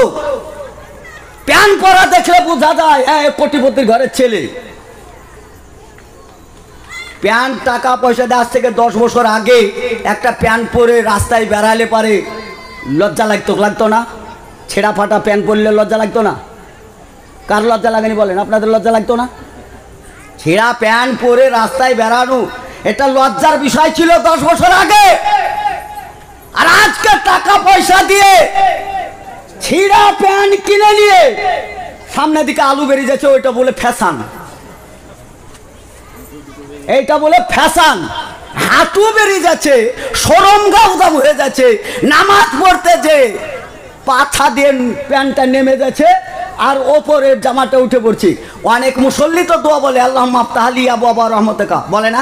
প্যান্ট পরা দেখলে বোঝা যায় হ্যাঁ কোটিপতির ঘরের ছেলে। প্যান্ট টাকা পয়সা দিয়ে আজ থেকে 10 বছর আগে একটা প্যান্ট পরে রাস্তায় বেড়ালে পারে লজ্জা লাগতো না? ছেঁড়া ফাটা প্যান্ট পরলে লজ্জা লাগতো না? কার লজ্জা লাগেনি বলেন? আপনাদের লজ্জা লাগতো না? ছেঁড়া প্যান্ট পরে রাস্তায় বেড়ানো এটা লজ্জার বিষয় ছিল 10 বছর আগে। আর আজকে টাকা পয়সা দিয়ে ছিঁড়া প্যান্ট কিনে নিয়ে সামনের দিকে আলু বেরিয়ে যাচ্ছে, ওইটা বলে ফ্যাশন, এইটা বলে ফ্যাশন। হাঁটু বেরিয়ে যাচ্ছে, শরম গাউদাম হয়ে যাচ্ছে, নামাজ পড়তে যে পাছা দিয়ে প্যান্টটা নেমে যাচ্ছে আর ওপরের জামাটা উঠে পড়ছি। অনেক মুসল্লি তো দোয়া বলে আল্লাহুম্মা আফতাহ লি আবওয়াবা রাহমাতিকা, বলে না?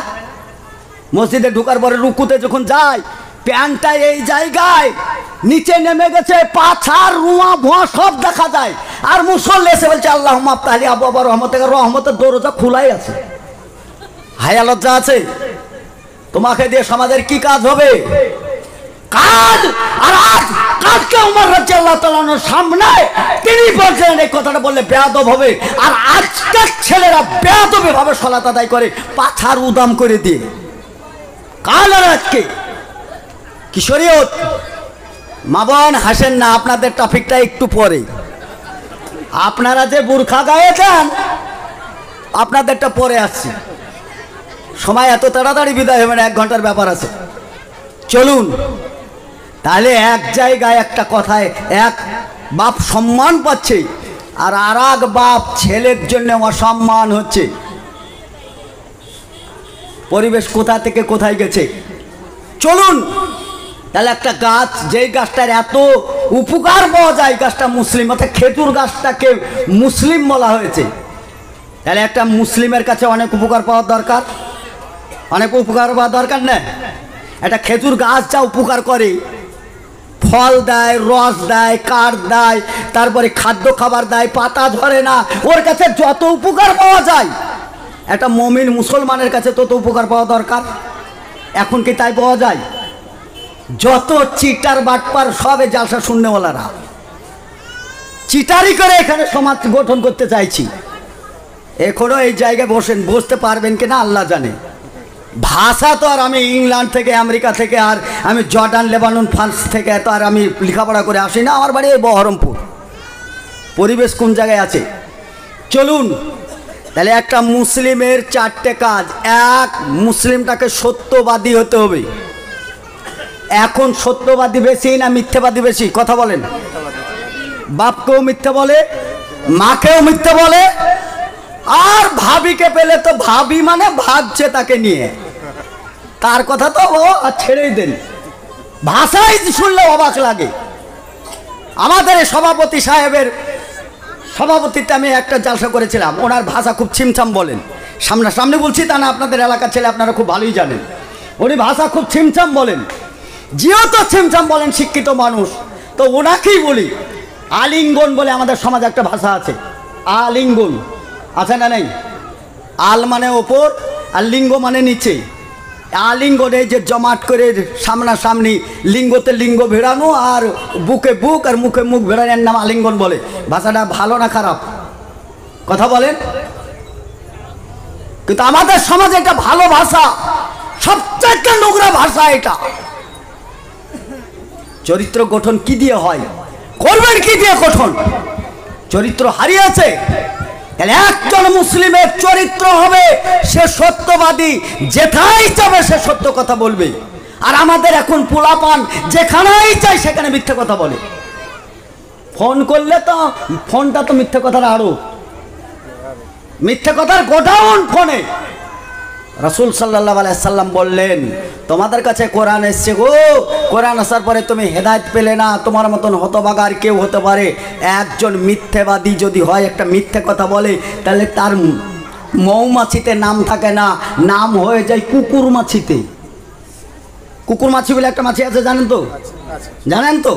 মসজিদে ঢোকার পরে রুকুতে যখন যায় প্যান্টটা এই জায়গায় নিচে নেমে গেছে, পাছার রুয়া ভুয়া সব দেখা যায়, আর মুসল্লি এসে বলছে আল্লাহুম্মা আফতাহ লি আবওয়াবা রাহমাতিকা, রহমতের দরজা খোলাই আছে। হায়া লজ্জা আছে? তোমাকে দিয়ে সমাজের কি কাজ হবে? কাজ। আর আজ কাজকে ওমর রাদিয়াল্লাহু তাআলা আনহুর সামনে তিনি বলছেন এই কথাটা বললে বেয়াদব হবে, আর আজকের ছেলেরা বেয়াদবি ভাবে সালাত আদায় করে পাছার উদাম করে দিয়ে। কাল আর আজকে কি শরীয়ত? মা বোন হাসেন না, আপনাদের টপিকটা একটু পরে। আপনারা যে বুরখা গায়েছেন আপনাদেরটা পরে আসছে, সময় এত তাড়াতাড়ি বিদায় হবে না, 1 ঘন্টার ব্যাপার আছে। চলুন তাহলে এক জায়গায় একটা কথায় এক বাপ সম্মান পাচ্ছে আর আরেক বাপ ছেলের জন্য অসম্মান হচ্ছে। পরিবেশ কোথা থেকে কোথায় গেছে? চলুন তাহলে একটা গাছ, যেই গাছটার এত উপকার পাওয়া যায়, গাছটা মুসলিম, অর্থাৎ খেজুর গাছটাকে মুসলিম বলা হয়েছে, তাহলে একটা মুসলিমের কাছে অনেক উপকার পাওয়ার দরকার, অনেক উপকার পাওয়া দরকার না? একটা খেজুর গাছ যা উপকার করে, ফল দেয়, রস দেয়, কাঠ দেয়, তারপরে খাদ্য খাবার দেয়, পাতা ধরে না, ওর কাছে যত উপকার পাওয়া যায় একটা মুমিন মুসলমানের কাছে তত উপকার পাওয়া দরকার। এখন কি তাই পাওয়া যায়? যত চিটার বাটপার সবে জালসা শূন্যওয়ালারা চিটারি করে এখানে সমাজ গঠন করতে চাইছি। এখনো এই জায়গায় বসতে পারবেন কিনা আল্লাহ জানে। ভাষা তো আর আমি ইংল্যান্ড থেকে, আমেরিকা থেকে, আর আমি জর্ডান, লেবানন, ফ্রান্স থেকে তো আর আমি লেখাপড়া করে আসি না, আমার বাড়ি এই বহরমপুর। পরিবেশ কোন জায়গায় আছে? চলুন তাহলে একটা মুসলিমের 4টে কাজ। এক, মুসলিমটাকে সত্যবাদী হতে হবে। এখন সত্যবাদী বেশি না মিথ্যাবাদী বেশি? কথা বলেন। বাপকেও মিথ্যা বলে, মাকেও মিথ্যা বলে, আর ভাবিকে পেলে তো ভাবি মানে ভাবছে তাকে নিয়ে, তার কথা তো ও আর ছেড়েই দেন। ভাষাই শুনলে অবাক লাগে। আমাদের সভাপতি সাহেবের সভাপতিতে আমি একটা জালসা করেছিলাম, ওনার ভাষা খুব ছিমছাম বলেন। সামনাসামনি বলছি তা না, আপনাদের এলাকার ছেলে আপনারা খুব ভালোই জানেন। উনি ভাষা খুব ছিমছাম বলেন, যেহেতু ছিমছাম বলেন, শিক্ষিত মানুষ, তো ওনাকেই বলি আলিঙ্গন বলে আমাদের সমাজে একটা ভাষা আছে, আলিঙ্গন আছে না নেই? আল মানে ওপর আর লিঙ্গ মানে নিচে। আলিঙ্গনে যে জমাট করে সামনাসামনি লিঙ্গতে লিঙ্গ ভেড়ানো আর বুকে বুক আর মুখে মুখ ভেড়ানোর নাম আলিঙ্গন বলে। ভাষাটা ভালো না খারাপ? কথা বলেন। কিন্তু আমাদের সমাজে এটা ভালো ভাষা, সবচাইতে নোংরা ভাষা এটা। চরিত্র গঠন কি দিয়ে হয়? করবেন কি দিয়ে গঠন? চরিত্র হারিয়েছে। একজন মুসলিমের চরিত্র হবে সে সত্যবাদী, যেথায় যাবে সে সত্য কথা বলবে। আর আমাদের এখন পোলাপান যেখানেই চাই সেখানে মিথ্যা কথা বলে। ফোন করলে তো ফোনটা তো মিথ্যা কথার আরো মিথ্যা কথার গোডাউন ফোনে। রাসূল সাল্লাল্লাহু আলাইহি সাল্লাম বললেন, তোমাদের কাছে কোরআন এসছে গো, কোরআন আসার পরে তুমি হেদায়েত পেলে না, তোমার মতন হতভাগা আর কেউ হতে পারে। একজন মিথ্যাবাদী যদি হয়, একটা মিথ্যে কথা বলে, তাহলে তার মৌমাছিতে নাম থাকে না, নাম হয়ে যায় কুকুর মাছিতে। কুকুর মাছি বলে একটা মাছি আছে, জানেন তো? জানেন তো?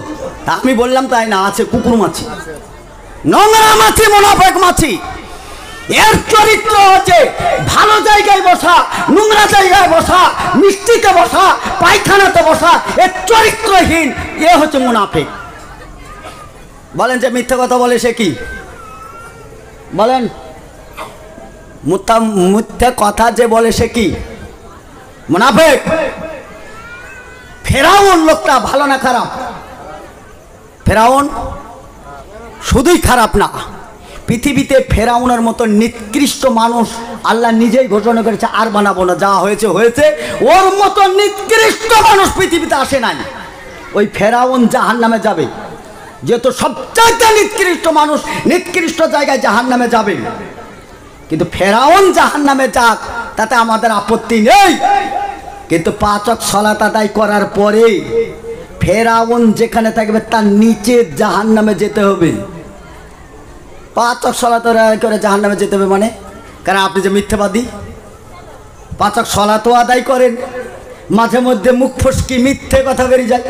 আমি বললাম তাই না, আছে কুকুর মাছি, নোংরা মাছি, মুনাফিক মাছি। এর চরিত্র হচ্ছে ভালো জায়গায় বসা, নোংরা জায়গায় বসা, মিষ্টিতে বসা, পায়খানাতে বসা। এর চরিত্রহীন, এ হচ্ছে মুনাফিক। বলেন যে মিথ্যা কথা বলে সে কি? বলেন, মিথ্যা কথা যে বলে সে কি? মুনাফিক। ফেরাউন লোকটা ভালো না খারাপ? ফেরাউন শুধুই খারাপ না, পৃথিবীতে ফেরাউনের মতো নিকৃষ্ট মানুষ আল্লাহ নিজেই ঘোষণা করেছে আর বানাবো না, যা হয়েছে হয়েছে। ওর মতো নিকৃষ্ট মানুষ পৃথিবীতে আসে নাই। ওই ফেরাউন জাহান্নামে যাবে, যেহেতু সবচাইতে নিকৃষ্ট মানুষ নিকৃষ্ট জায়গায় জাহান্নামে যাবে। কিন্তু ফেরাউন জাহান্নামে যাক, তাতে আমাদের আপত্তি নেই। কিন্তু 5 ওয়াক্ত সালাত আদায় করার পরে ফেরাউন যেখানে থাকবে তার নিচে জাহান্নামে যেতে হবে। 5 ওয়াক্ত সালাত আদায় করে জাহান্নামে যেতে হবে মানে? কারণ আপনি যে মিথ্যাবাদী, 5 ওয়াক্ত সালাতও আদায় করেন, মাঝে মধ্যে মুখ ফসকি মিথ্যে কথা বেরিয়ে যায়।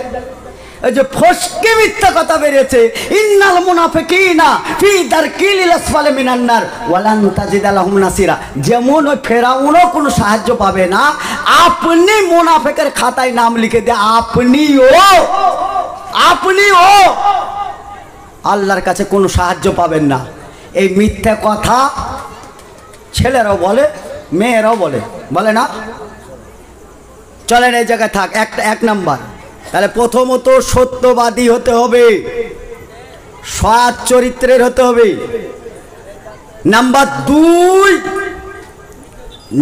এই যে ফসকি মিথ্যা কথা বেরিয়েছে, ইন্নাল মুনাফিকিনা ফি দারকিল আসফালি মিনান নার ওয়া লান তাজিদা লাহুম নাসিরা। যেমন ওই ফেরাউনও কোনো সাহায্য পাবে না, আপনি মুনাফিকের খাতায় নাম লিখে দিয়ে আপনিও আল্লাহর কাছে কোনো সাহায্য পাবেন না। এই মিথ্যা কথা ছেলেরাও বলে, মেয়েরাও বলে, বলে না? চলেন এই জায়গায় থাক। এক নাম্বার, তাহলে প্রথমত সত্যবাদী হতে হবে, সৎ চরিত্রের হতে হবে। নাম্বার 2,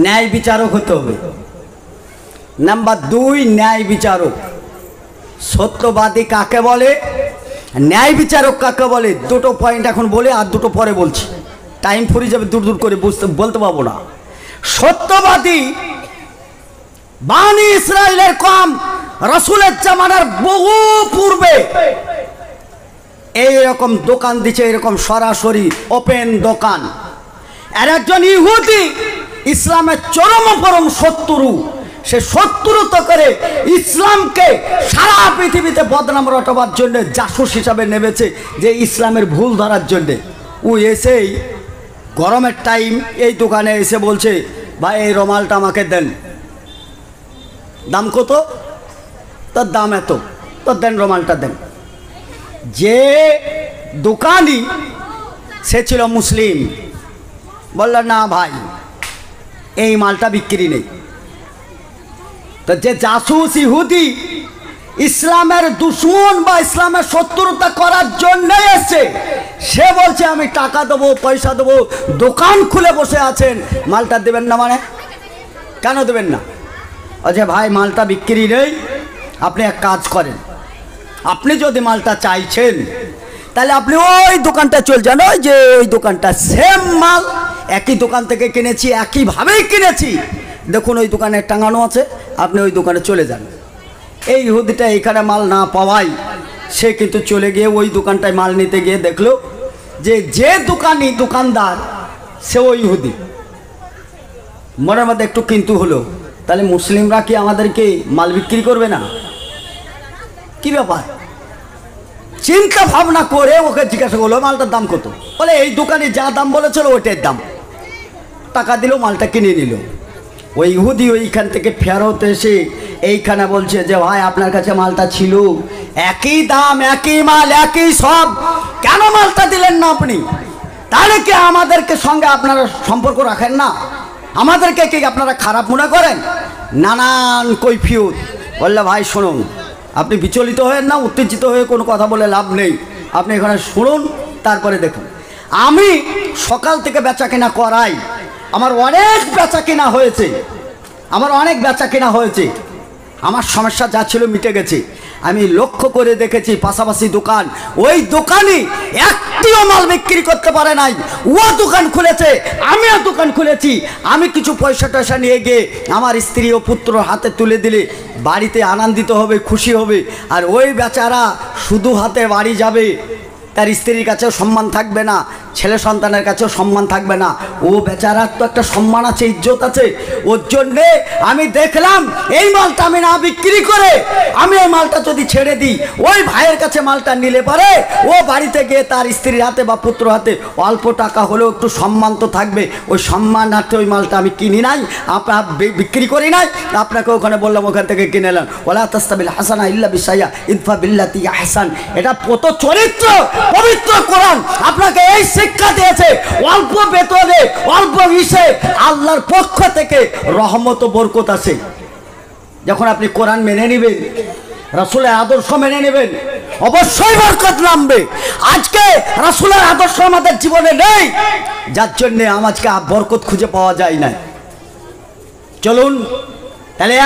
ন্যায় বিচারক হতে হবে। নাম্বার 2, ন্যায় বিচারক। সত্যবাদী কাকে বলে, ন্যায় বিচারক কাকে বলে? দুটো পয়েন্ট এখন বলে আর দুটো পরে বলছি, টাইম ফুরিয়ে যাবে, দূর দূর করে বলতে পারবো না। সত্যবাদী বানি ইসরায়েলের কম রাসূলের জামানার বহু পূর্বে এইরকম দোকান দিচ্ছে, এরকম সরাসরি ওপেন দোকান। আর একজন ইহুদি ইসলামের চরম শত্রু, সে শত্রুতা করে ইসলামকে সারা পৃথিবীতে বদনাম রটাবার জন্য জাসুস হিসাবে নেমেছে, যে ইসলামের ভুল ধরার জন্যে। ও এসেই গরমের টাইম এই দোকানে এসে বলছে, ভাই এই রুমালটা আমাকে দেন। দাম কত? তার দাম এত, তো দেন রুমালটা দেন। যে দোকানি সে ছিল মুসলিম, বলল না ভাই এই মালটা বিক্রি নেই। তো যে জাসুস ইহুদি ইসলামের দুশ্মন বা ইসলামের শত্রুতা করার জন্য এসছে, সে বলছে আমি টাকা দেবো, পয়সা দেবো, দোকান খুলে বসে আছেন, মালটা দেবেন না মানে? কেন দেবেন না? আচ্ছা ভাই মালটা বিক্রি নেই, আপনি এক কাজ করেন, আপনি যদি মালটা চাইছেন তাহলে আপনি ওই দোকানটা চলে যান, ওই যে ওই দোকানটা সেম মাল একই দোকান থেকে কিনেছি, একইভাবেই কিনেছি, দেখুন ওই দোকানে টাঙানো আছে, আপনি ওই দোকানে চলে যান। এই ইহুদিটা এইখানে মাল না পাওয়াই সে কিন্তু চলে গিয়ে ওই দোকানটায় মাল নিতে গিয়ে দেখলো যে দোকানদার সে ওই ইহুদি। মনের মধ্যে একটু কিন্তু হলো, তাহলে মুসলিমরা কি আমাদেরকে মাল বিক্রি করবে না? কি ব্যাপার? চিন্তা ভাবনা করে ওকে জিজ্ঞাসা করলো মালটার দাম কত। বলে এই দোকানে যা দাম বলেছিল ওইটার দাম। টাকা দিল, মালটা কিনে নিল। ওই ইহুদি ওইখান থেকে ফেরত এসে এইখানে বলছে যে ভাই আপনার কাছে মালটা ছিল, একই দাম, একই মাল, একই সব, কেন মালটা দিলেন না আপনি? তাহলে কি আমাদেরকে সঙ্গে আপনারা সম্পর্ক রাখেন না? আমাদেরকে কি আপনারা খারাপ মনে করেন? নানান কৈফিয়ত। বললে ভাই শুনুন, আপনি বিচলিত হয়েন না, উত্তেজিত হয়ে কোনো কথা বলে লাভ নেই, আপনি এখানে শুনুন, তারপরে দেখুন। আমি সকাল থেকে বেচা কেনা করাই, আমার অনেক বেচা কেনা হয়েছে, আমার সমস্যা যা ছিল মিটে গেছে। আমি লক্ষ্য করে দেখেছি পাশাপাশি দোকান, ওই দোকানে একটিও মাল বিক্রি করতে পারে নাই। ও দোকান খুলেছে, আমিও দোকান খুলেছি। আমি কিছু পয়সা টয়সা নিয়ে গিয়ে আমার স্ত্রী ও পুত্র হাতে তুলে দিলে বাড়িতে আনন্দিত হবে, খুশি হবে। আর ওই বেচারা শুধু হাতে বাড়ি যাবে, তার স্ত্রীর কাছেও সম্মান থাকবে না, ছেলে সন্তানের কাছেও সম্মান থাকবে না। ও বেচারার তো একটা সম্মান আছে, ইজ্জত আছে। ওর জন্যে আমি দেখলাম এই মালটা আমি না বিক্রি করে আমি এই মালটা যদি ছেড়ে দিই, ওই ভাইয়ের কাছে মালটা নিলে পারে ও বাড়িতে গিয়ে তার স্ত্রীর হাতে বা পুত্র হাতে অল্প টাকা হলেও একটু সম্মান তো থাকবে। ওই সম্মানার্থে ওই মালটা আমি কিনি নাই, আপনার বিক্রি করি নাই, আপনাকে ওখানে বললাম ওখান থেকে কিনে এলাম। ওলা তাস্তাবিল হাসানা ইল্লা বিসাইয়া ইদফা বিল্লাতি আহসান। এটা কত চরিত্র, পবিত্র কোরআন আপনাকে এই শিক্ষা দিয়েছে। অল্প বেতনে, অল্প ইসে আল্লাহর পক্ষ থেকে রহমত ও বরকত আছে। যখন আপনি কোরআন মেনে নেবেন, রাসূলের আদর্শ মেনে নেবেন, অবশ্যই বরকত নামবে। আজকে রাসূলের আদর্শ আমাদের জীবনে নেই, যার জন্য আজকে বরকত খুঁজে পাওয়া যায় না। চলুন তাহলে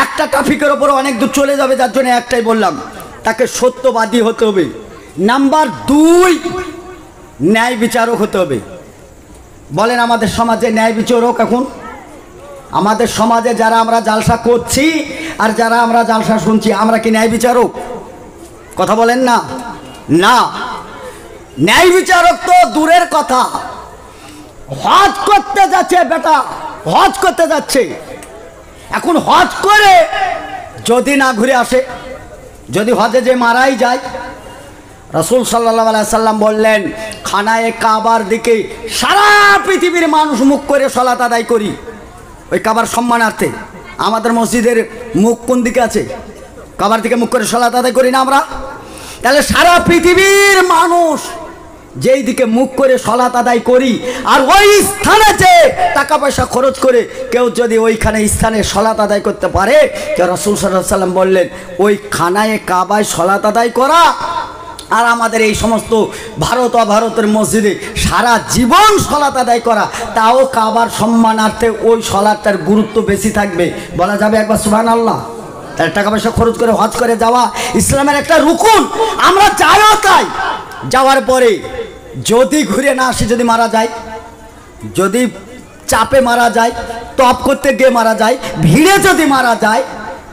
একটা টপিকের উপর অনেক দূর চলে যাবে, যার জন্য একটাই বললাম, তাকে সত্যবাদী হতে হবে। নাম্বার 2, ন্যায় বিচারক হতে হবে। বলেন আমাদের সমাজে ন্যায় বিচারক এখন আমাদের সমাজে যারা আমরা জালসা করছি আর যারা আমরা জালসা শুনছি, আমরা কি ন্যায় বিচারক? কথা বলেন না। না, ন্যায় বিচারক তো দূরের কথা। হজ করতে যাচ্ছে বেটা, হজ করতে যাচ্ছে, এখন হজ করে যদি না ঘুরে আসে, যদি হজে যে মারাই যায়, রাসূল সাল্লাল্লাহু আলাইহি সাল্লাম বললেন খানায়ে কাবার দিকে সারা পৃথিবীর মানুষ মুখ করে সালাত আদায় করি, ওই কাবার সম্মানার্থে। আমাদের মসজিদের মুখ কোন দিকে আছে? কাবার দিকে মুখ করে সালাত আদায় করি না আমরা? তাহলে সারা পৃথিবীর মানুষ যেই দিকে মুখ করে সালাত আদায় করি, আর ওই স্থানে যে টাকা পয়সা খরচ করে কেউ যদি ওইখানে স্থানে সালাত আদায় করতে পারে, রাসূল সাল্লাল্লাহু আলাইহি সাল্লাম বললেন ওই খানায়ে কাবায় সালাত আদায় করা আর আমাদের এই সমস্ত ভারতের মসজিদে সারা জীবন সালাত আদায় করা, তাও কাবার সম্মানার্থে ওই সালাতটার গুরুত্ব বেশি থাকবে। বলা যাবে একবার সুবহানাল্লাহ? তার টাকা পয়সা খরচ করে হজ করে যাওয়া ইসলামের একটা রুকুন। আমরা যাইও তাই, যাওয়ার পরে যদি ঘুরে না আসি, যদি মারা যায়, যদি চাপে মারা যায়, টপ করতে গিয়ে মারা যায়, ভিড়ে যদি মারা যায়,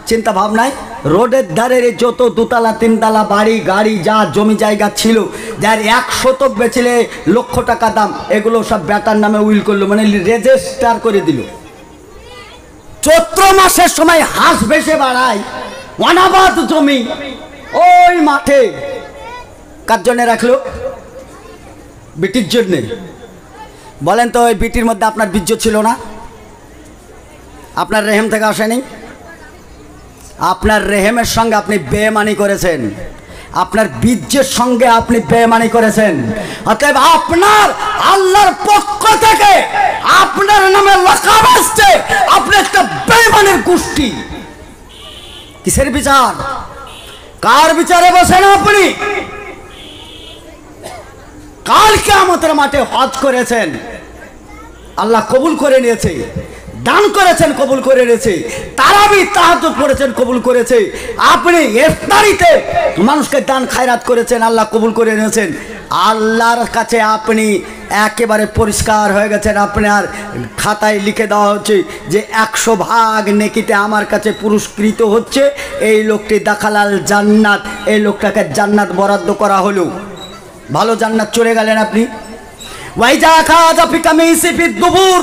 চিন্তা ভাবনায় রোডের ধারের যত 2তলা 3তলা বাড়ি গাড়ি যা জমি জায়গা ছিল, যার 1 শতক বেচলে লক্ষ টাকা দাম, এগুলো সব বেটার নামে উইল করলো, মানে রেজিস্টার করে দিল। চৈত্র মাসের সময় হাঁস ভেসে বেড়ায় অনাবাদ জমি, ওই মাঠে কার জন্য রাখলো? বিটির জন্যে। বলেন তো ওই বিটির মধ্যে আপনার বীর্য ছিল না? আপনার রেহেম থেকে আসেনি? আপনার রেহেমের সঙ্গে আপনি বেঈমানি করেছেন, আপনার বীর্যের সঙ্গে আপনি বেঈমানি করেছেন। অতএব আপনার আল্লাহর পক্ষ থেকে আপনার নামে লাকাব আসছে, আপনি একটা বেঈমানের গোষ্ঠী। কিসের বিচার? কার বিচারে বসেন আপনি? কাল কিয়ামতের মাঠে হজ করেছেন, আল্লাহ কবুল করে নিয়েছে, দান করেছেন কবুল করে নিয়েছে, তারাবি তাহাজ্জুদ পড়েছেন কবুল করেছে, আপনি ইফতারিতে মানুষকে দান খায়রাত করেছেন, আল্লাহ কবুল করে নিয়েছেন। আল্লাহর কাছে আপনি একেবারে পরিষ্কার হয়ে গেছেন। আপনার খাতায় লিখে দেওয়া হচ্ছে যে 100 ভাগ নেকিতে আমার কাছে পুরস্কৃত হচ্ছে। এই লোকটি দাখালাল জান্নাত, এই লোকটাকে জান্নাত বরাদ্দ করা হলো। ভালো জান্নাত চলে গেলেন আপনি। ওয়াইজা খাজা ফিকামিসি ফিদ্দুবুর,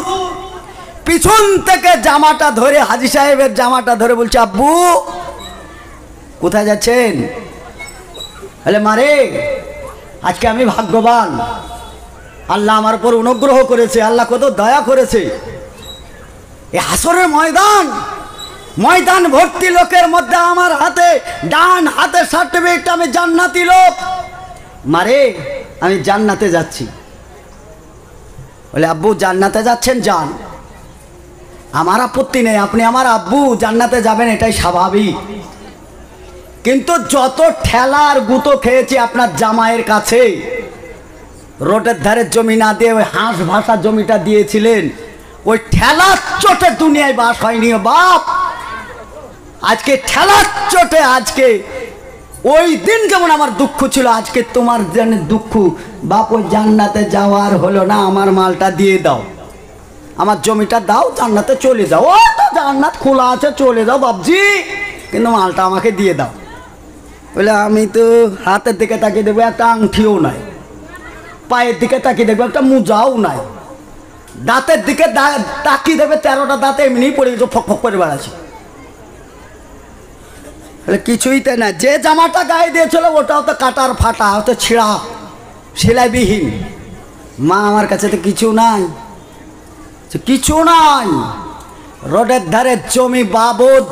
পিছন থেকে জামাটা ধরে, হাজী সাহেবের জামাটা ধরে বলছে, আব্বু কোথায় যাচ্ছেন? বলে মারে আজকে আমি ভাগ্যবান, আল্লাহ আমার উপর অনুগ্রহ করেছে, আল্লাহ কত দয়া করেছে। এই হাসরের ময়দান ভর্তি লোকের মধ্যে আমার হাতে, ডান হাতে সার্টিফিকেট, আমি জান্নাতি লোক। মারে আমি জান্নাতে যাচ্ছি। বলে আব্বু জান্নাতে যাচ্ছেন যান, আমার আপত্তি নেই, আপনি আমার আব্বু, জান্নাতে যাবেন এটাই স্বাভাবিক। কিন্তু যত ঠেলার গুঁতো খেয়েছি আপনার জামাইয়ের কাছে, রোডের ধারে জমি না দিয়ে ওই হাঁস ভাষা জমিটা দিয়েছিলেন, ওই ঠেলার চোটে দুনিয়ায় বাস হয়নি বাপ। আজকে ঠেলার চোটে, আজকে ওই দিন যেমন আমার দুঃখ ছিল, আজকে তোমার যেন দুঃখ। বাপ ওই জান্নাতে যাওয়ার হলো না, আমার মালটা দিয়ে দাও, আমার জমিটা দাও, জান্নাতে চলে যাও। ও তো জান্নাত খোলা আছে, চলে যাও বাপজি, কিন্তু মালটা আমাকে দিয়ে দাও। বলে আমি তো হাতের দিকে তাকিয়ে দেখবো একটা আংটিও নাই, পায়ের দিকে তাকিয়ে দেখবো একটা মোজাও নাই, দাঁতের দিকে তাকিয়ে দেবে 13টা দাঁতে এমনি পড়ে গেছে, ফক ফক করে বেড়াচ্ছে। বলে কিছুই তাই না, যে জামাটা গায়ে দিয়েছিল ওটাও তো কাটার ফাটা, হয়তো ছিঁড়া, সেলাইবিহীন। মা আমার কাছে তো কিছু নাই, কিছু নাই। রোডের ধারে জমি বাবদ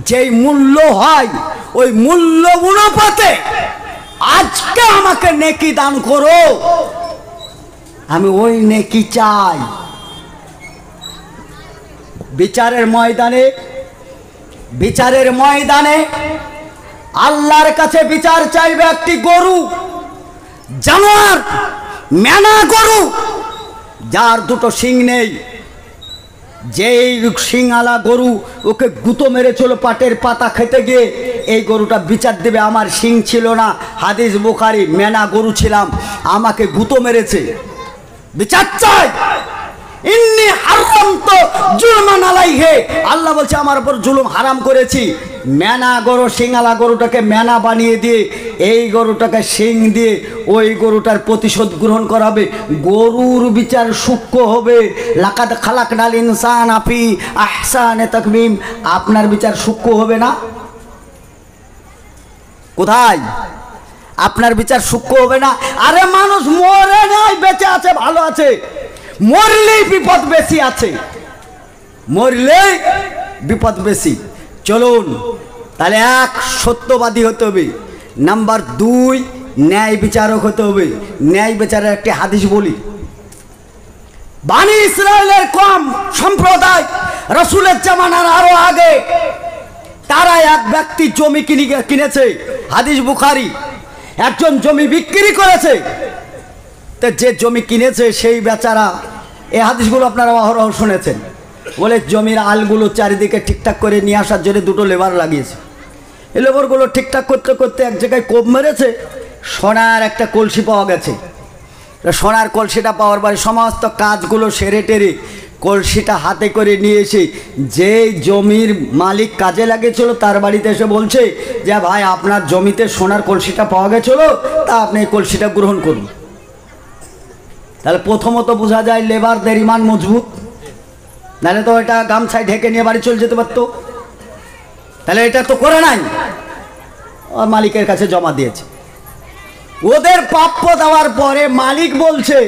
যেই মূল্য হয়, ওই মূল্য অনুপাতে আজকে আমাকে নেকি দান করো, আমি ওই নেকি চাই। বিচারের ময়দানে আল্লাহর কাছে বিচার চাইবে একটি গরু, জানোয়ার, মেনা গরু, যার দুটো শিং নেই। যেই শিংওয়ালা গরু ওকে গুঁতো মেরেছিল পাটের পাতা খেতে গিয়ে, এই গরুটা বিচার দেবে আমার শিং ছিল না, হাদিস বুখারী, মেনা গরু ছিলাম, আমাকে গুঁতো মেরেছে, বিচার চাই। ইন্নী হারামতু জুলমান আলাইহি, আল্লাহ বলছে আমার উপর জুলুম হারাম করেছি। মেনা গরু, শিংওয়ালা গরুটাকে মেনা বানিয়ে দিয়ে এই গরুটাকে শিং দিয়ে ওই গরুটার প্রতিশোধ গ্রহণ করাবে। গরুর বিচার সূক্ষ্ম হবে। লাকাদ খালাকনাল ইনসানা ফি আহসানি তাকওয়িম, আপনার বিচার সূক্ষ্ম হবে না? কোথায় আপনার বিচার সূক্ষ্ম হবে না? আরে মানুষ মরে নাই, বেঁচে আছে, ভালো আছে, মরলেই বিপদ বেশি আছে, মরলেই বিপদ বেশি। চলুন তাহলে 1 সত্যবাদী হতে হবে, নাম্বার 2 ন্যায় বিচারক হতে হবে। ন্যায় বিচারের একটি হাদিস বলি। বানি ইসরায়েলের কম সম্প্রদায় রাসূলের জামানার আরো আগে, তারা এক ব্যক্তি জমি কিনেছে, হাদিস বুখারী, একজন জমি বিক্রি করেছে। তো যে জমি কিনেছে সেই বেচারা, এই হাদিসগুলো আপনারা অহরহ শুনেছেন, বলে জমির আলগুলো চারিদিকে ঠিকঠাক করে নিয়ে আসার জন্য 2টো লেবার লাগিয়েছে। এই লেবারগুলো ঠিকঠাক করতে করতে এক জায়গায় কোপ মেরেছে, সোনার একটা কলসি পাওয়া গেছে। সোনার কলসিটা পাওয়ার পরে সমস্ত কাজগুলো সেরে টেরে কলসিটা হাতে করে নিয়ে এসে যে জমির মালিক কাজে লাগিয়েছিল তার বাড়িতে এসে বলছে যে ভাই আপনার জমিতে সোনার কলসিটা পাওয়া গেছিল, তা আপনি এই কলসিটা গ্রহণ করুন। তাহলে প্রথমত বোঝা যায় লেবারদের ইমান মজবুত, নাহলে তো এটা গামছায় ঢেকে নিয়ে বাড়ি চলে যেতে পারতো। তাহলে এটা তো করে নাই, মালিকের কাছে জমা দিয়েছে। ওদের প্রাপ্য দেওয়ার পরে মালিক বলছে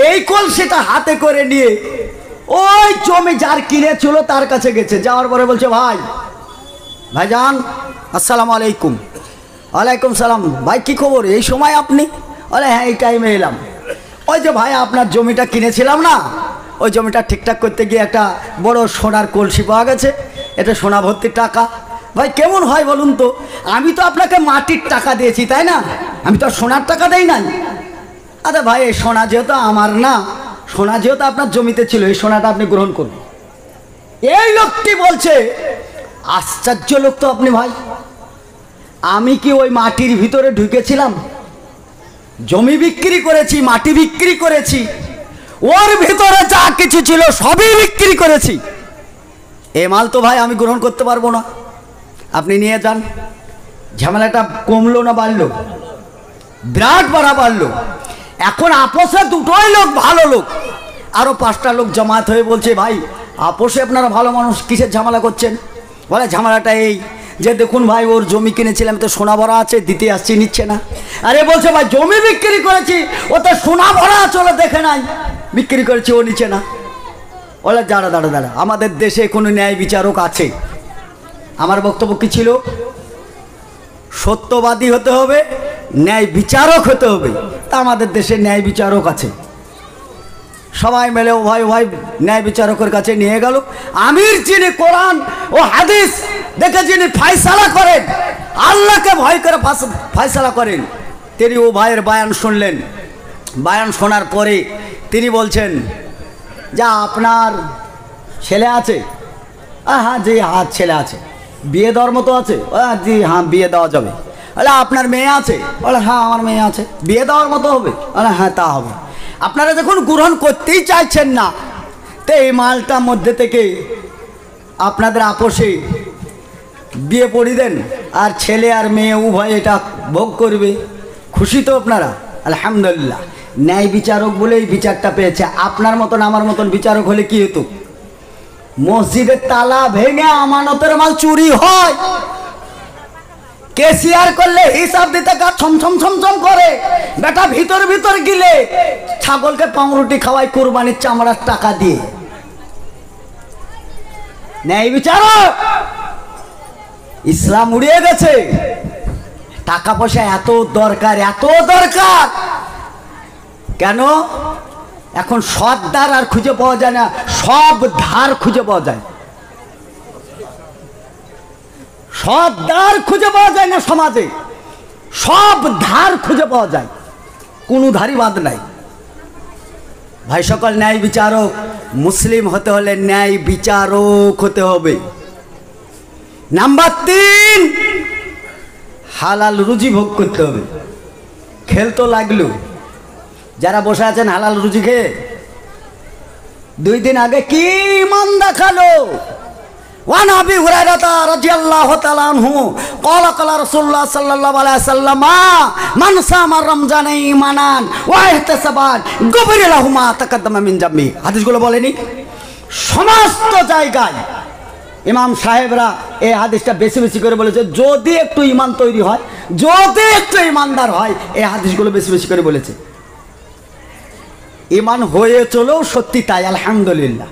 এই কলসিটা হাতে করে নিয়ে ওই জমি যার কিনেছিল তার কাছে গেছে। যাওয়ার পরে বলছে ভাইজান আসসালামু আলাইকুম। ওয়ালাইকুম সালাম। ভাই কি খবর, এই সময় আপনি? বলে হ্যাঁ এই টাইমে এলাম। ওই যে ভাই আপনার জমিটা কিনেছিলাম না, ওই জমিটা ঠিকঠাক করতে গিয়ে একটা বড় সোনার কলসি পাওয়া গেছে, এটা সোনা ভর্তি টাকা। ভাই কেমন হয় বলুন তো, আমি তো আপনাকে মাটির টাকা দিয়েছি তাই না, আমি তো সোনার টাকা দেই নাই। আরে ভাই এই সোনা যেহেতু আমার না, সোনা যেহেতু আপনার জমিতে ছিল, এই সোনাটা আপনি গ্রহণ করুন। এই লোকটি বলছে আশ্চর্য লোক তো আপনি ভাই, আমি কি ওই মাটির ভিতরে ঢুকেছিলাম? জমি বিক্রি করেছি, মাটি বিক্রি করেছি, ওর ভিতরে যা কিছু ছিল সবই বিক্রি করেছি। এ মাল তো ভাই আমি গ্রহণ করতে পারবো না, আপনি নিয়ে যান। ঝামেলাটা কমলো না বাড়লো? বিরাট বাড়লো। এখন আপোষে দুটোই লোক ভালো লোক, আরো 5টা লোক জমায়েত হয়ে বলছে ভাই আপোষে আপনারা ভালো মানুষ, কিসের ঝামেলা করছেন? বলে ঝামেলাটা এই যে দেখুন ভাই ওর জমি কিনেছিলাম তো সোনা ভরা আছে, দিতে আসছি নিচ্ছে না। আরে বলছে ভাই জমি বিক্রি করেছি, ও তো সোনা ভরা চলে দেখে নাই, বিক্রি করেছি ও নিচ্ছে না। বলে দাঁড়া, আমাদের দেশে কোনো ন্যায় বিচারক আছে? আমার বক্তব্য কি ছিল? সত্যবাদী হতে হবে, ন্যায় বিচারক হতে হবে। তা আমাদের দেশে ন্যায় বিচারক আছে। সবাই মিলে ও ভাই ন্যায় বিচারকের কাছে নিয়ে গেল। আমির যিনি কোরআন ও হাদিস দেখে যিনি ফয়সালা করেন, আল্লাহকে ভয় করে ফয়সালা করেন, তিনি ও ভাইয়ের বয়ান শুনলেন। বয়ান শোনার পরে তিনি বলছেন, যা আপনার ছেলে আছে? হ্যাঁ জি হ্যাঁ ছেলে আছে। বিয়ে দেওয়ার মতো আছে? জি হ্যাঁ বিয়ে দেওয়া যাবে। বলে আপনার মেয়ে আছে? বলে হ্যাঁ আমার মেয়ে আছে। বিয়ে দেওয়ার মতো হবে? বলে হ্যাঁ তা হবে। আপনারা যখন গ্রহণ করতেই চাইছেন না, তো এই মালটার মধ্যে থেকে আপনাদের আপোষে বিয়ে পড়িয়ে দেন, আর ছেলে আর মেয়ে উভয় এটা ভোগ করবে। খুশি তো আপনারা? আলহামদুলিল্লাহ। ন্যায় বিচারক বলেই বিচারটা পেয়েছে। আপনার মতন আমার মতন বিচারক হলে কি হতো? মসজিদের তালা ভেঙে আমানতের মাল চুরি হয়, কেসিআর করলে হিসাব দিতে গা ছমছম করে, বেটা ভিতর গিলে ছাগলকে পাউরুটি খাওয়াই কুরবানির চামড়ার টাকা দিয়ে। ন্যায় বিচারক ইসলাম উড়িয়ে গেছে। টাকা পয়সা এত দরকার কেন? এখন সৎ ধার আর খুঁজে পাওয়া যায় না, সব ধার খুঁজে পাওয়া যায়। সৎ ধার খুঁজে পাওয়া যায় না সমাজে, সব ধার খুঁজে পাওয়া যায়, কোনো ধারই বাদ নাই। ভাই সকল, ন্যায় বিচারক মুসলিম হতে হলে ন্যায় বিচারক হতে হবে। নাম্বার 3, হালাল রুজি ভোগ করতে হবে। খেল তো লাগলো, যারা বসে আছেন হালাল রুজি খেয়ে 2 দিন আগে কি মান দেখালো। ওয়ান আবি হুরায়রা রাদিয়াল্লাহু তাআলা আনহু قال قال رسول الله صلى الله عليه وسلم من صام رمضان ঈমানান ওয়া ইহতিসাবান গুফির লাহু মা তাকাদ্দামা মিন যামবি। হাদিসগুলো বলেনি? সমস্ত জায়গায় ইমাম সাহেবরা এই হাদিসটা বেশি করে বলেছে। যদি একটু ঈমান তৈরি হয়, যদি একটু ঈমানদার হয়, এই হাদিসগুলো বেশি করে বলেছে। ঈমান হয়ে চলেও সত্যি তাই, আলহামদুলিল্লাহ।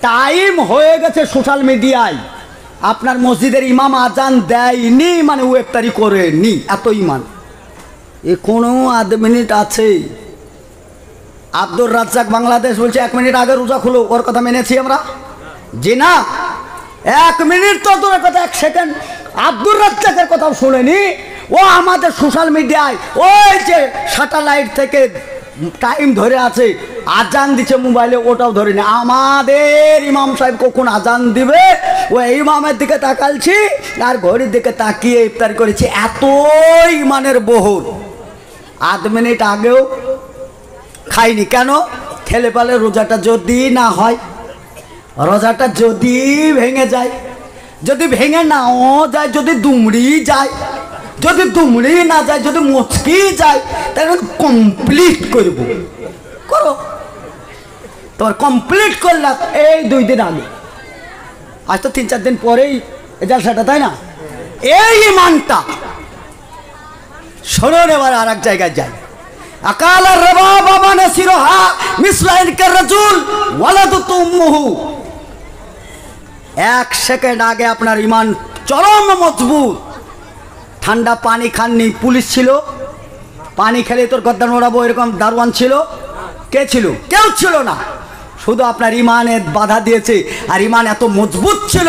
টাইম হয়ে গেছে সোশ্যাল মিডিয়ায়, আপনার মসজিদের ইমাম আজান দেয়নি মানে ও ইফতারি করেনি, এত ঈমান। এখনো আধ মিনিট আছে। আব্দুর রাজ্জাক বাংলাদেশ বলছে 1 মিনিট আগে রোজা খুলো, ওর কথা মেনেছি আমরা? জি না, 1 মিনিট তো দূরের কথা, 1 সেকেন্ড আব্দুর রাজ্জাকের কথাও শুনেনি। ও আমাদের সোশ্যাল মিডিয়ায় ওই যে স্যাটেলাইট থেকে টাইম ধরে আছে, আজান দিচ্ছে মোবাইলে, ওটাও ধরে নি। আমাদের ইমাম সাহেব কখন আজান দিবে ওই ইমামের দিকে তাকালছি আর ঘড়ির দিকে তাকিয়ে ইফতার করেছি। এত ইমানের বহর, আধ মিনিট আগেও খাইনি। কেন? খেলে পালে রোজাটা যদি না হয়, রোজাটা যদি ভেঙে যায়, যদি ভেঙে নাও যায়, যদি দুমড়ি যায়, যদি দুমড়ি না যায়, যদি মুচকি যায়, তাহলে কমপ্লিট করব। করো, তোমার কমপ্লিট করলাম এই 2 দিন আগে। আজ তো 3-4 দিন পরেই জালসাটা, তাই না? এই ইমানটা শোনো। এবার আর এক জায়গায় যাই। আকাল রবা বাবা নাসিরহা মিসলাইন কা রাজুল ওয়ালাদাতু উম্মুহু। 1 সেকেন্ড আগে আপনার ইমান চরম মজবুত। ঠান্ডা পানি খাননি, পুলিশ ছিল, পানি খেলে তোর গদ্দান ওড়াবো এরকম দারোয়ান ছিল? কে ছিল? কেউ ছিল না। শুধু আপনার ইমানে বাধা দিয়েছে। আর ইমান এত মজবুত ছিল,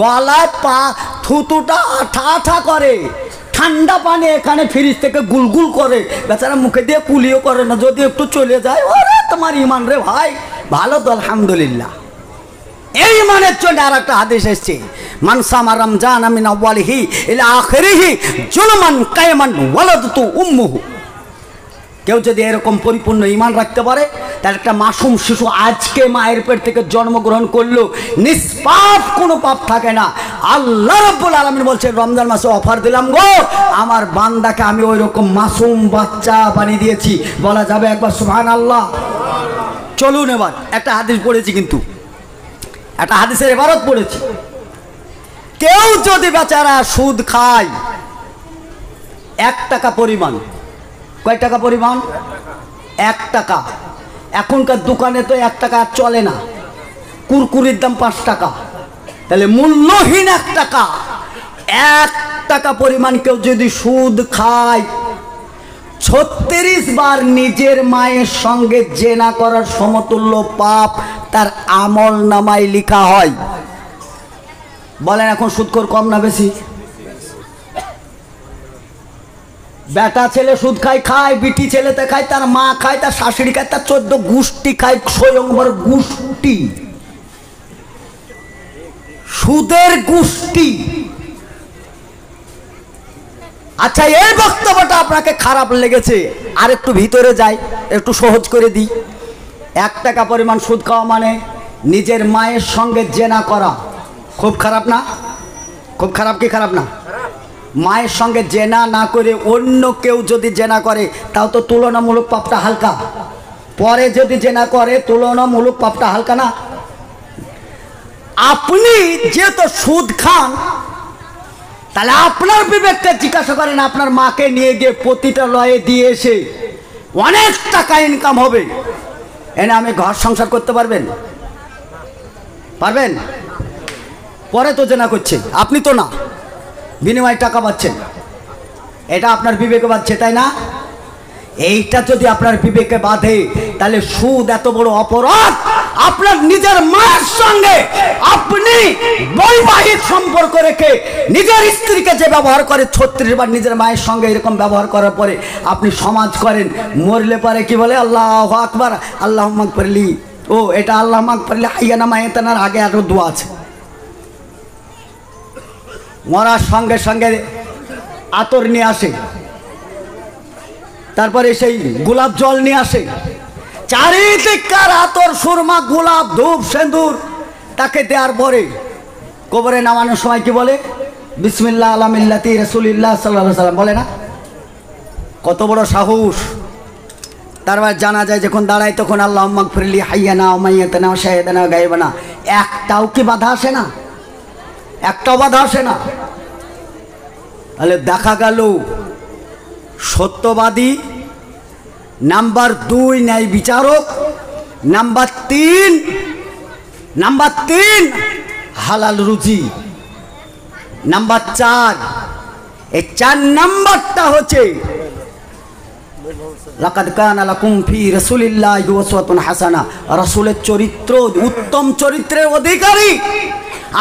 গলায় পা থুতুটা আঠা করে, ঠান্ডা পানি এখানে ফ্রিজ থেকে গুলগুল করে, বেচারা মুখে দিয়ে কুলিও করে না, যদি একটু চলে যায়। ওরে তোমার ইমান রে ভাই, ভালো তো আলহামদুলিল্লাহ। এই ইমানের জন্য আর একটা হাদিস এসছে, মান সামা রমজান মিন আউয়ালিহি ইলা আখিরিহি জুলমান কায়মান ওয়ালাদাতু উম্মুহু। কেউ যদি এরকম পরিপূর্ণ ঈমান রাখতে পারে, তার একটা মাসুম শিশু আজকে মায়ের পেট থেকে জন্মগ্রহণ করলো, নিষ্পাপ কোনো পাপ থাকে না। আল্লাহ রাব্বুল আলামিন বলছেন, রমজান মাসে অফার দিলাম গো, আমার বান্দাকে আমি ওই রকম মাসুম বাচ্চা বানিয়ে দিয়েছি। বলা যাবে একবার সুবহানাল্লাহ? চলুন এবার একটা হাদিস পড়েছি, কিন্তু একটা হাদিসের ইবারত পড়েছি। কেউ যদি বেচারা সুদ খায় 1 টাকা পরিমাণ, কয় টাকা পরিমাণ? 1 টাকা। এখনকার দোকানে তো 1 টাকা চলে না, কুরকুরির দাম 5 টাকা, তাহলে মূল্যহীন 1 টাকা। 1 টাকা পরিমাণ কেউ যদি সুদ খায়, 36 বার নিজের মায়ের সঙ্গে জেনা করার সমতুল্য পাপ তার আমল নামায় লেখা হয়। বলেন এখন সুদখোর কম না বেশি? বেটা ছেলে সুদ খায়, বিটি ছেলেতে খায়, তার মা খায়, তার শাশুড়ি খায়, তার 14 গোষ্ঠী খায়, স্বয়ংবর গোষ্ঠী, সুদের গোষ্ঠী। আচ্ছা, এই বক্তব্যটা আপনাকে খারাপ লেগেছে, আর একটু ভিতরে যাই, একটু সহজ করে দিই। 1 টাকা পরিমাণ সুদ খাওয়া মানে নিজের মায়ের সঙ্গে জেনা করা। খুব খারাপ না? খুব খারাপ কি খারাপ না? মায়ের সঙ্গে জেনা না করে অন্য কেউ যদি জেনা করে, তাও তো তুলনামূলক পাপটা হালকা। পরে যদি জেনা করে, তুলনামূলক পাপটা হালকা না? আপনি যেহেতু সুদ খান, তাহলে আপনার বিবেককে জিজ্ঞাসা করেন, আপনার মাকে নিয়ে গিয়ে প্রতিটা লয়ে দিয়ে এসে অনেক টাকা ইনকাম হবে, এনে আমি ঘর সংসার করতে পারবেন? পারবেন? পরে তো জেনা করছে, আপনি তো না, বিনিময়ে টাকা পাচ্ছেন, এটা আপনার বিবেকে বাঁধছে, তাই না? এইটা যদি আপনার বিবেকে বাঁধে, তাহলে সুদ এত বড় অপরাধ। আপনার নিজের মায়ের সঙ্গে আপনি বৈবাহিক সম্পর্ক রেখে নিজের স্ত্রীকে যে ব্যবহার করে 36 বার নিজের মায়ের সঙ্গে এরকম ব্যবহার করার পরে আপনি সমাজ করেন, মরলে পরে কি বলে? আল্লাহু আকবার, আল্লাহুম্মা আগফিরলি। ও, এটা আল্লাহুম্মা আগফিরলি হাইয়ানা মাইয়াতানার আগে আরো দোয়া আছে। মরার সঙ্গে সঙ্গে আতর নিয়ে আসে, তারপরে সেই গোলাপ জল নিয়ে আসে, চারিদিককার আতর, সুরমা, গোলাপ, ধূপ, সিঁদুর তাকে দেওয়ার পরে কবরে নামানোর সময় কি বলে? বিসমিল্লাহ আলা মিল্লাতি রাসূলিল্লাহ সাল্লাল্লাহু আলাইহি ওয়াসাল্লাম, বলে না? কত বড় সাহস! তারপর জানা যায় যখন দাঁড়ায়, তখন আল্লাহুম্মা আগফিরলি হাইয়ানা ওয়া মাইয়াতানা ওয়া শাহিদানা ওয়া গায়বানা। একটাও কি বাধা আসে না? একটাও বাধা আসে না। তাহলে দেখা গেল সত্যবাদী, নাম্বার 2 ন্যায় বিচারক, নাম্বার 3 হালাল রুজি, নাম্বার 4, এই 4 নাম্বারটা হচ্ছে লাকাদ কানা লাকুম ফি রাসূলিল্লাহি উসওয়াতুন হাসানা। রাসূলের চরিত্র, উত্তম চরিত্রের অধিকারী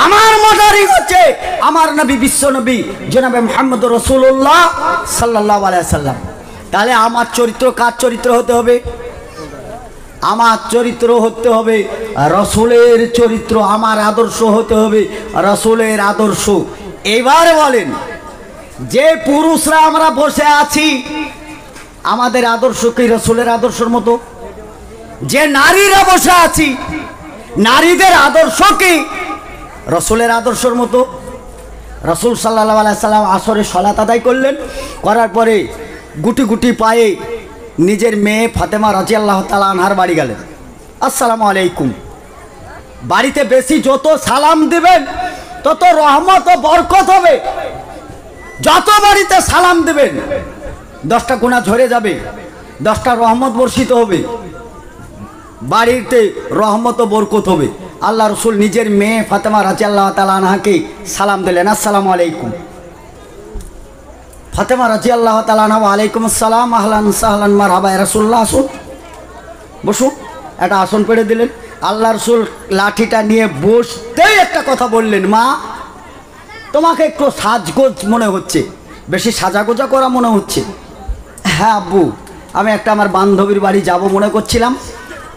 আমার মডারি হচ্ছে আমার নবী, বিশ্ব নবী জনাবে মুহাম্মদ রাসূলুল্লাহ সাল্লাল্লাহু আলাইহি সাল্লাম। তাহলে আমার চরিত্র কার চরিত্র হতে হবে? আমার চরিত্র হতে হবে রাসূলের চরিত্র, আমার আদর্শ হতে হবে রাসূলের আদর্শ। এবার বলেন, যে পুরুষরা আমরা বসে আছি, আমাদের আদর্শ কি রাসূলের আদর্শের মতো? যে নারীরা বসে আছি, নারীদের আদর্শ কি রাসূলের আদর্শের মতো? রাসূল সাল্লাল্লাহু আলাইহি সাল্লাম আসরে সালাত আদায় করলেন, করার পরে গুটি গুটি পায়ে নিজের মেয়ে ফাতেমা রাদিয়াল্লাহু তাআলা আনহার বাড়ি গেলেন। আসসালামু আলাইকুম। বাড়িতে বেশি যত সালাম দিবেন তত রহমত ও বরকত হবে। যত বাড়িতে সালাম দিবেন 10টা গুনাহ ঝরে যাবে, 10টা রহমত বর্ষিত হবে, বাড়িতে রহমত ও বরকত হবে। আল্লাহ রসুল নিজের মেয়ে ফাতেমা রাদিয়াল্লাহু তাআলা আনহাকে সালাম দিলেন, আসসালামু আলাইকুম। ফাতেমা রাদিয়াল্লাহু তাআলা আনহা, ওয়ালাইকুম আসসালাম, আহলান সাহলান মারহাবা ইয়া রাসূলুল্লাহ, আসুন বসুন। একটা আসন পেড়ে দিলেন। আল্লাহ রসুল লাঠিটা নিয়ে বসতেই একটা কথা বললেন, মা তোমাকে একটু সাজগোজ মনে হচ্ছে, বেশি সাজাগোজা করা মনে হচ্ছে। হ্যাঁ আব্বু, আমি একটা আমার বান্ধবীর বাড়ি যাব মনে করছিলাম,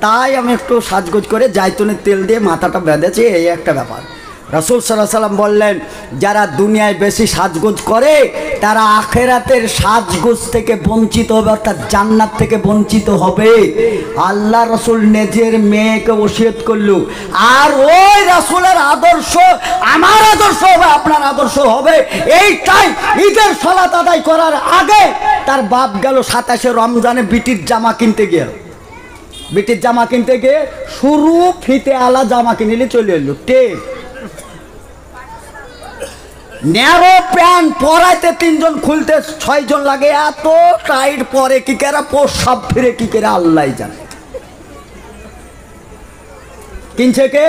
তাই আমি একটু সাজগোজ করে জাইতুনের তেল দিয়ে মাথাটা বেঁধেছি, এই একটা ব্যাপার। রাসূল সাল্লাল্লাহু আলাইহি সাল্লাম বললেন, যারা দুনিয়ায় বেশি সাজগোজ করে তারা আখেরাতের সাজগোজ থেকে বঞ্চিত হবে, অর্থাৎ জান্নাত থেকে বঞ্চিত হবে। আল্লাহ রাসূল নিজের মেয়েকে ওসিয়ত করলো, আর ওই রাসূলের আদর্শ আমার আদর্শ হবে, আপনার আদর্শ হবে। এইটাই ঈদের সালাত আদায় করার আগে তার বাপ গেল 27 রমজানে বিটির জামা কিনতে গিয়ে, বিটির জামা কিনতে গিয়ে শুরু ফিতে আলা জামা কিনলে চলে এলো, টেপ ন্যারো প্যান্ট পরাইতে 3 জন, খুলতে 6 জন লাগে। এত টাইট পরে কি করে, সব ফিরে কি করে আল্লাহ জানে। কিনছে কে?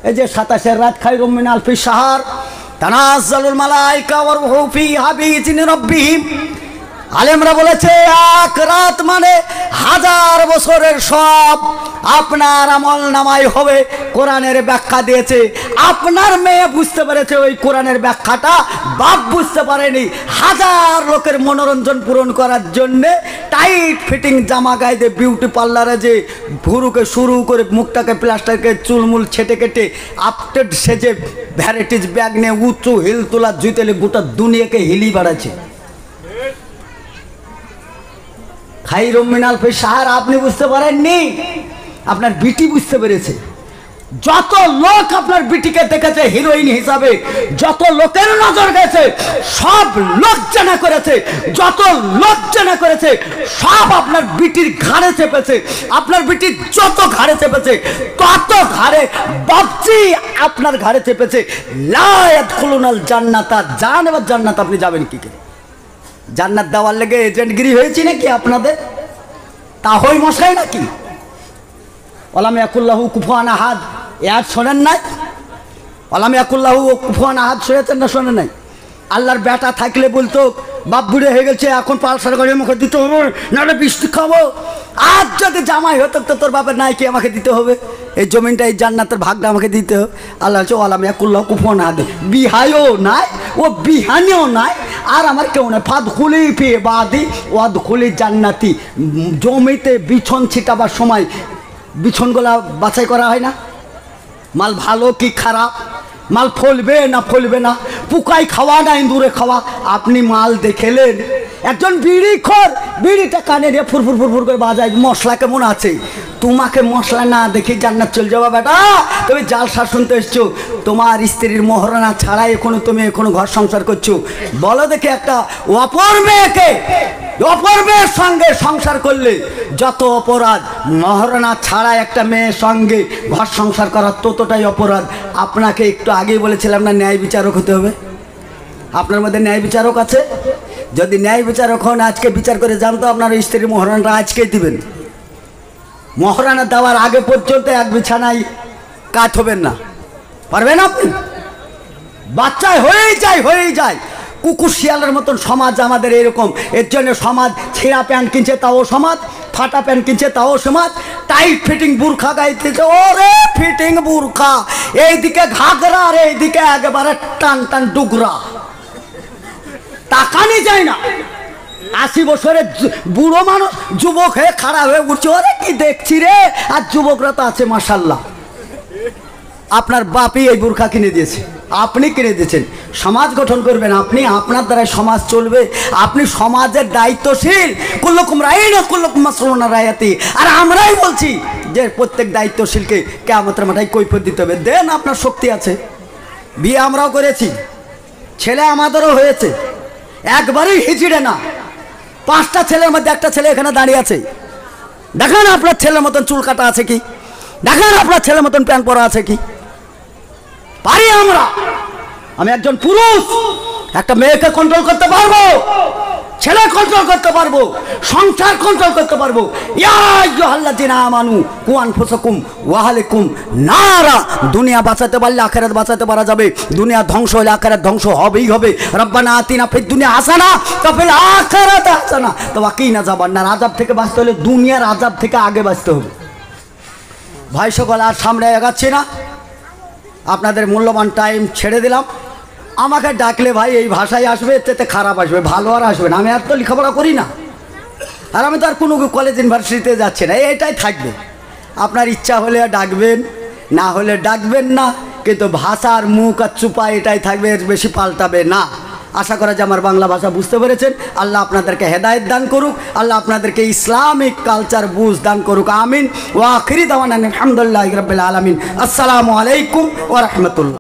এই যে 27 রাত, খায়রুম মিন আলফি শাহর, তানাজ্জালুল মালায়েকা ওয়া রূহু ফিহা বিইذনি রাব্বিহিম। আলেমরা বলেছে এক রাত মানে 1000 বছরের সব আপনার আমল নামায় হবে। কোরআনের ব্যাখ্যা দিয়েছে, আপনার মেয়ে বুঝতে পেরেছে ওই কোরআনের ব্যাখ্যাটা, বাপ বুঝতে পারেনি। 1000 লোকের মনোরঞ্জন পূরণ করার জন্যে টাইট ফিটিং জামা গায়ে দিয়ে বিউটি পার্লারে যে ভুরুকে শুরু করে মুখটাকে প্লাস্টারকে চুলমুল ছেটে কেটে আপডেট সেজে ভ্যারাইটিস ব্যাগ নিয়ে উঁচু হিল তোলা জুতেলে গোটা দুনিয়াকে হিলি বাড়াচ্ছে। খায়রুম মিন আলফি শাহর আপনি বুঝতে পারেননি, আপনার বিটি বুঝতে পেরেছে। যত লোক আপনার বিটিকে দেখেছে হিরোইন হিসাবে, যত লোকের নজর গেছে, সব লোক জানা করেছে, যত লোক জানা করেছে সব আপনার বিটির ঘাড়ে চেপেছে। আপনার বিটির যত ঘাড়ে চেপেছে তত ঘাড়ে বাপজি আপনার ঘাড়ে চেপেছে। লা ইয়াদখুলুনাল জান্নাতা, জান এবার জান্নাত আপনি যাবেন কি করে? জান্নাত দেওয়ার লেগে এজেন্টগিরি হয়েছি নাকি আপনাদের? তা হই মশাই নাকি? ওয়ালাম ইয়াকুল্লাহু কুফুয়ান আহাদ, এর শোনেন নাই? ওয়ালাম ইয়াকুল্লাহু কুফুয়ান আহাদ শুনেছেন না শোনেন নাই? আল্লাহর বেটা থাকলে বলতো বাপ বুড়ে হয়ে গেছে, এখন পালসার গাড়ি আমাকে দিতে হবে, নাহলে বৃষ্টি খাবো। আজ যদি জামাই হতো তো তোর বাপের নাই কি আমাকে দিতে হবে, এই জমিনটা এই জান্নাতের ভাগটা আমাকে দিতে হবে। আল্লাহ হচ্ছে ওয়ালাম ইয়াকুল্লাহু কুফুয়ান আহাদ, বিহাইও নাই ও বিহানিও নাই, আর আমার কেউ নাই। ফাদখুলি ফি ইবাদি ওয়াদখুলি জান্নাতি। জমিতে বিছন ছিটাবার সময় বিছনগুলা বাছাই করা হয় না, মাল ভালো কি খারাপ, মাল ফলবে না ফলবে না, পুকাই খাওয়া না ইঁদুরে খাওয়া। আপনি মাল দেখেলেন, একজন বিড়ি খোর বিড়িটা কানে দিয়ে ফুরফুর ফুরফুর করে বাজায়, মশলা কেমন আছে? তোমাকে মশলা না দেখে জান্নাত চলে যাবা বেটা, তুমি জালসা শুনতে এসছো। তোমার স্ত্রীর মহারণা ছাড়াই তুমি এখনো ঘর সংসার করছো। বলো দেখে, একটা অপর মেয়ের সঙ্গে সংসার করলে যত অপরাধ, মহারণা ছাড়া একটা মেয়ের সঙ্গে ঘর সংসার করার ততটাই অপরাধ। আপনাকে একটু আগেই বলেছিলাম না, ন্যায় বিচারক হতে হবে। আপনার মধ্যে ন্যায় বিচারক আছে? যদি ন্যায় বিচারক হন, আজকে বিচার করে জানতো আপনার স্ত্রীর মহারণাটা আজকেই দিবেন। মহারণা দেওয়ার আগে পর্যন্ত এক বিছানায় কাজ হবেন না, পারবেন আপনি? বাচ্চায় হয়েই যায়। কুকুর শিয়ালের মতন সমাজ আমাদের এরকম। এর জন্য সমাজ ছেঁড়া প্যান্ট কিনছে তাও সমাজ, ফাটা প্যান্ট কিনছে তাও সমাজ, টাইট ফিটিং বুরখা গাইতেছে, ওরে ফিটিং বুরখা, এইদিকে ঘাগরা আর এইদিকে একেবারে টান টান ডুগরা, তাকানি যায় না। 80 বছরের বুড়ো মানুষ যুবক হয়ে খাড়া হয়ে উঠছে, ওরে কি দেখছি রে। আর যুবকরা তো আছে মাশাল্লাহ। আপনার বাপই এই বুরখা কিনে দিয়েছে, আপনি কিনে দিয়েছেন। সমাজ গঠন করবেন আপনি, আপনার দ্বারা সমাজ চলবে। আপনি সমাজের দায়িত্বশীল। কুল্লুকুম রাইন ওয়া কুল্লুকুম মাসউলুন আন রাইয়াতি। আর আমরাই বলছি যে প্রত্যেক দায়িত্বশীলকে কিয়ামতের মাঠে কৈফিয়ত দিতে হবে। দেন, আপনার শক্তি আছে। বিয়ে আমরাও করেছি, ছেলে আমাদেরও হয়েছে, একবারই হিজড়ে না। 5টা ছেলের মধ্যে একটা ছেলে এখানে দাঁড়িয়ে আছে। দেখেন আপনার ছেলের মতন চুল কাটা আছে কি? দেখেন আপনার ছেলের মতন প্যান্ট পরা আছে কি? পারি আমরা। আমি একজন পুরুষ, একটা মেয়েকে কন্ট্রোল করতে পারবো, ছেলে কন্ট্রোল করতে পারবো, সংসার কন্ট্রোল করতে পারবো। ইয়া আইয়ুহাল্লাযিনা আমানু কু আনফুসাকুম ওয়া আহলিকুম নারা। দুনিয়া বাঁচাতে পারলে আখিরাত বাঁচাতে পারা যাবে। দুনিয়া ধ্বংস হলে আখিরাত ধ্বংস হবেই হবে। রব্বানা আতিনা ফিদ দুনিয়া হাসানা ওয়া ফিল আখিরাতি হাসানা ওয়া কিনা আযাবান্নার। আযাব থেকে বাঁচতে হলে দুনিয়ার আযাব থেকে আগে বাঁচতে হবে। ভাই সকল, আর সামনে এগাচ্ছি না, আপনাদের মূল্যবান টাইম ছেড়ে দিলাম। আমাকে ডাকলে ভাই এই ভাষায় আসবে, এতে খারাপ আসবে, ভালো আর আসবে না। আমি আর তো লেখাপড়া করি না, আর আমি তো আর কোনো কলেজ ইউনিভার্সিটিতে যাচ্ছি না। এটাই থাকবে। আপনার ইচ্ছা হলে ডাকবেন, না হলে ডাকবেন না। কিন্তু ভাষার মুখ আর চুপা এটাই থাকবে, এর বেশি পাল্টাবে না। আশা করা যায় আমার বাংলা ভাষা বুঝতে পেরেছেন। আল্লাহ আপনাদেরকে হেদায়েত দান করুক, আল্লাহ আপনাদেরকে ইসলামিক কালচার বুঝ দান করুক, আমিন। ওয়া আখিরি দাওয়ানা আলহামদুলিল্লাহি রাব্বিল আলামিন। আসসালামু আলাইকুম ওয়া রাহমাতুল্লাহ।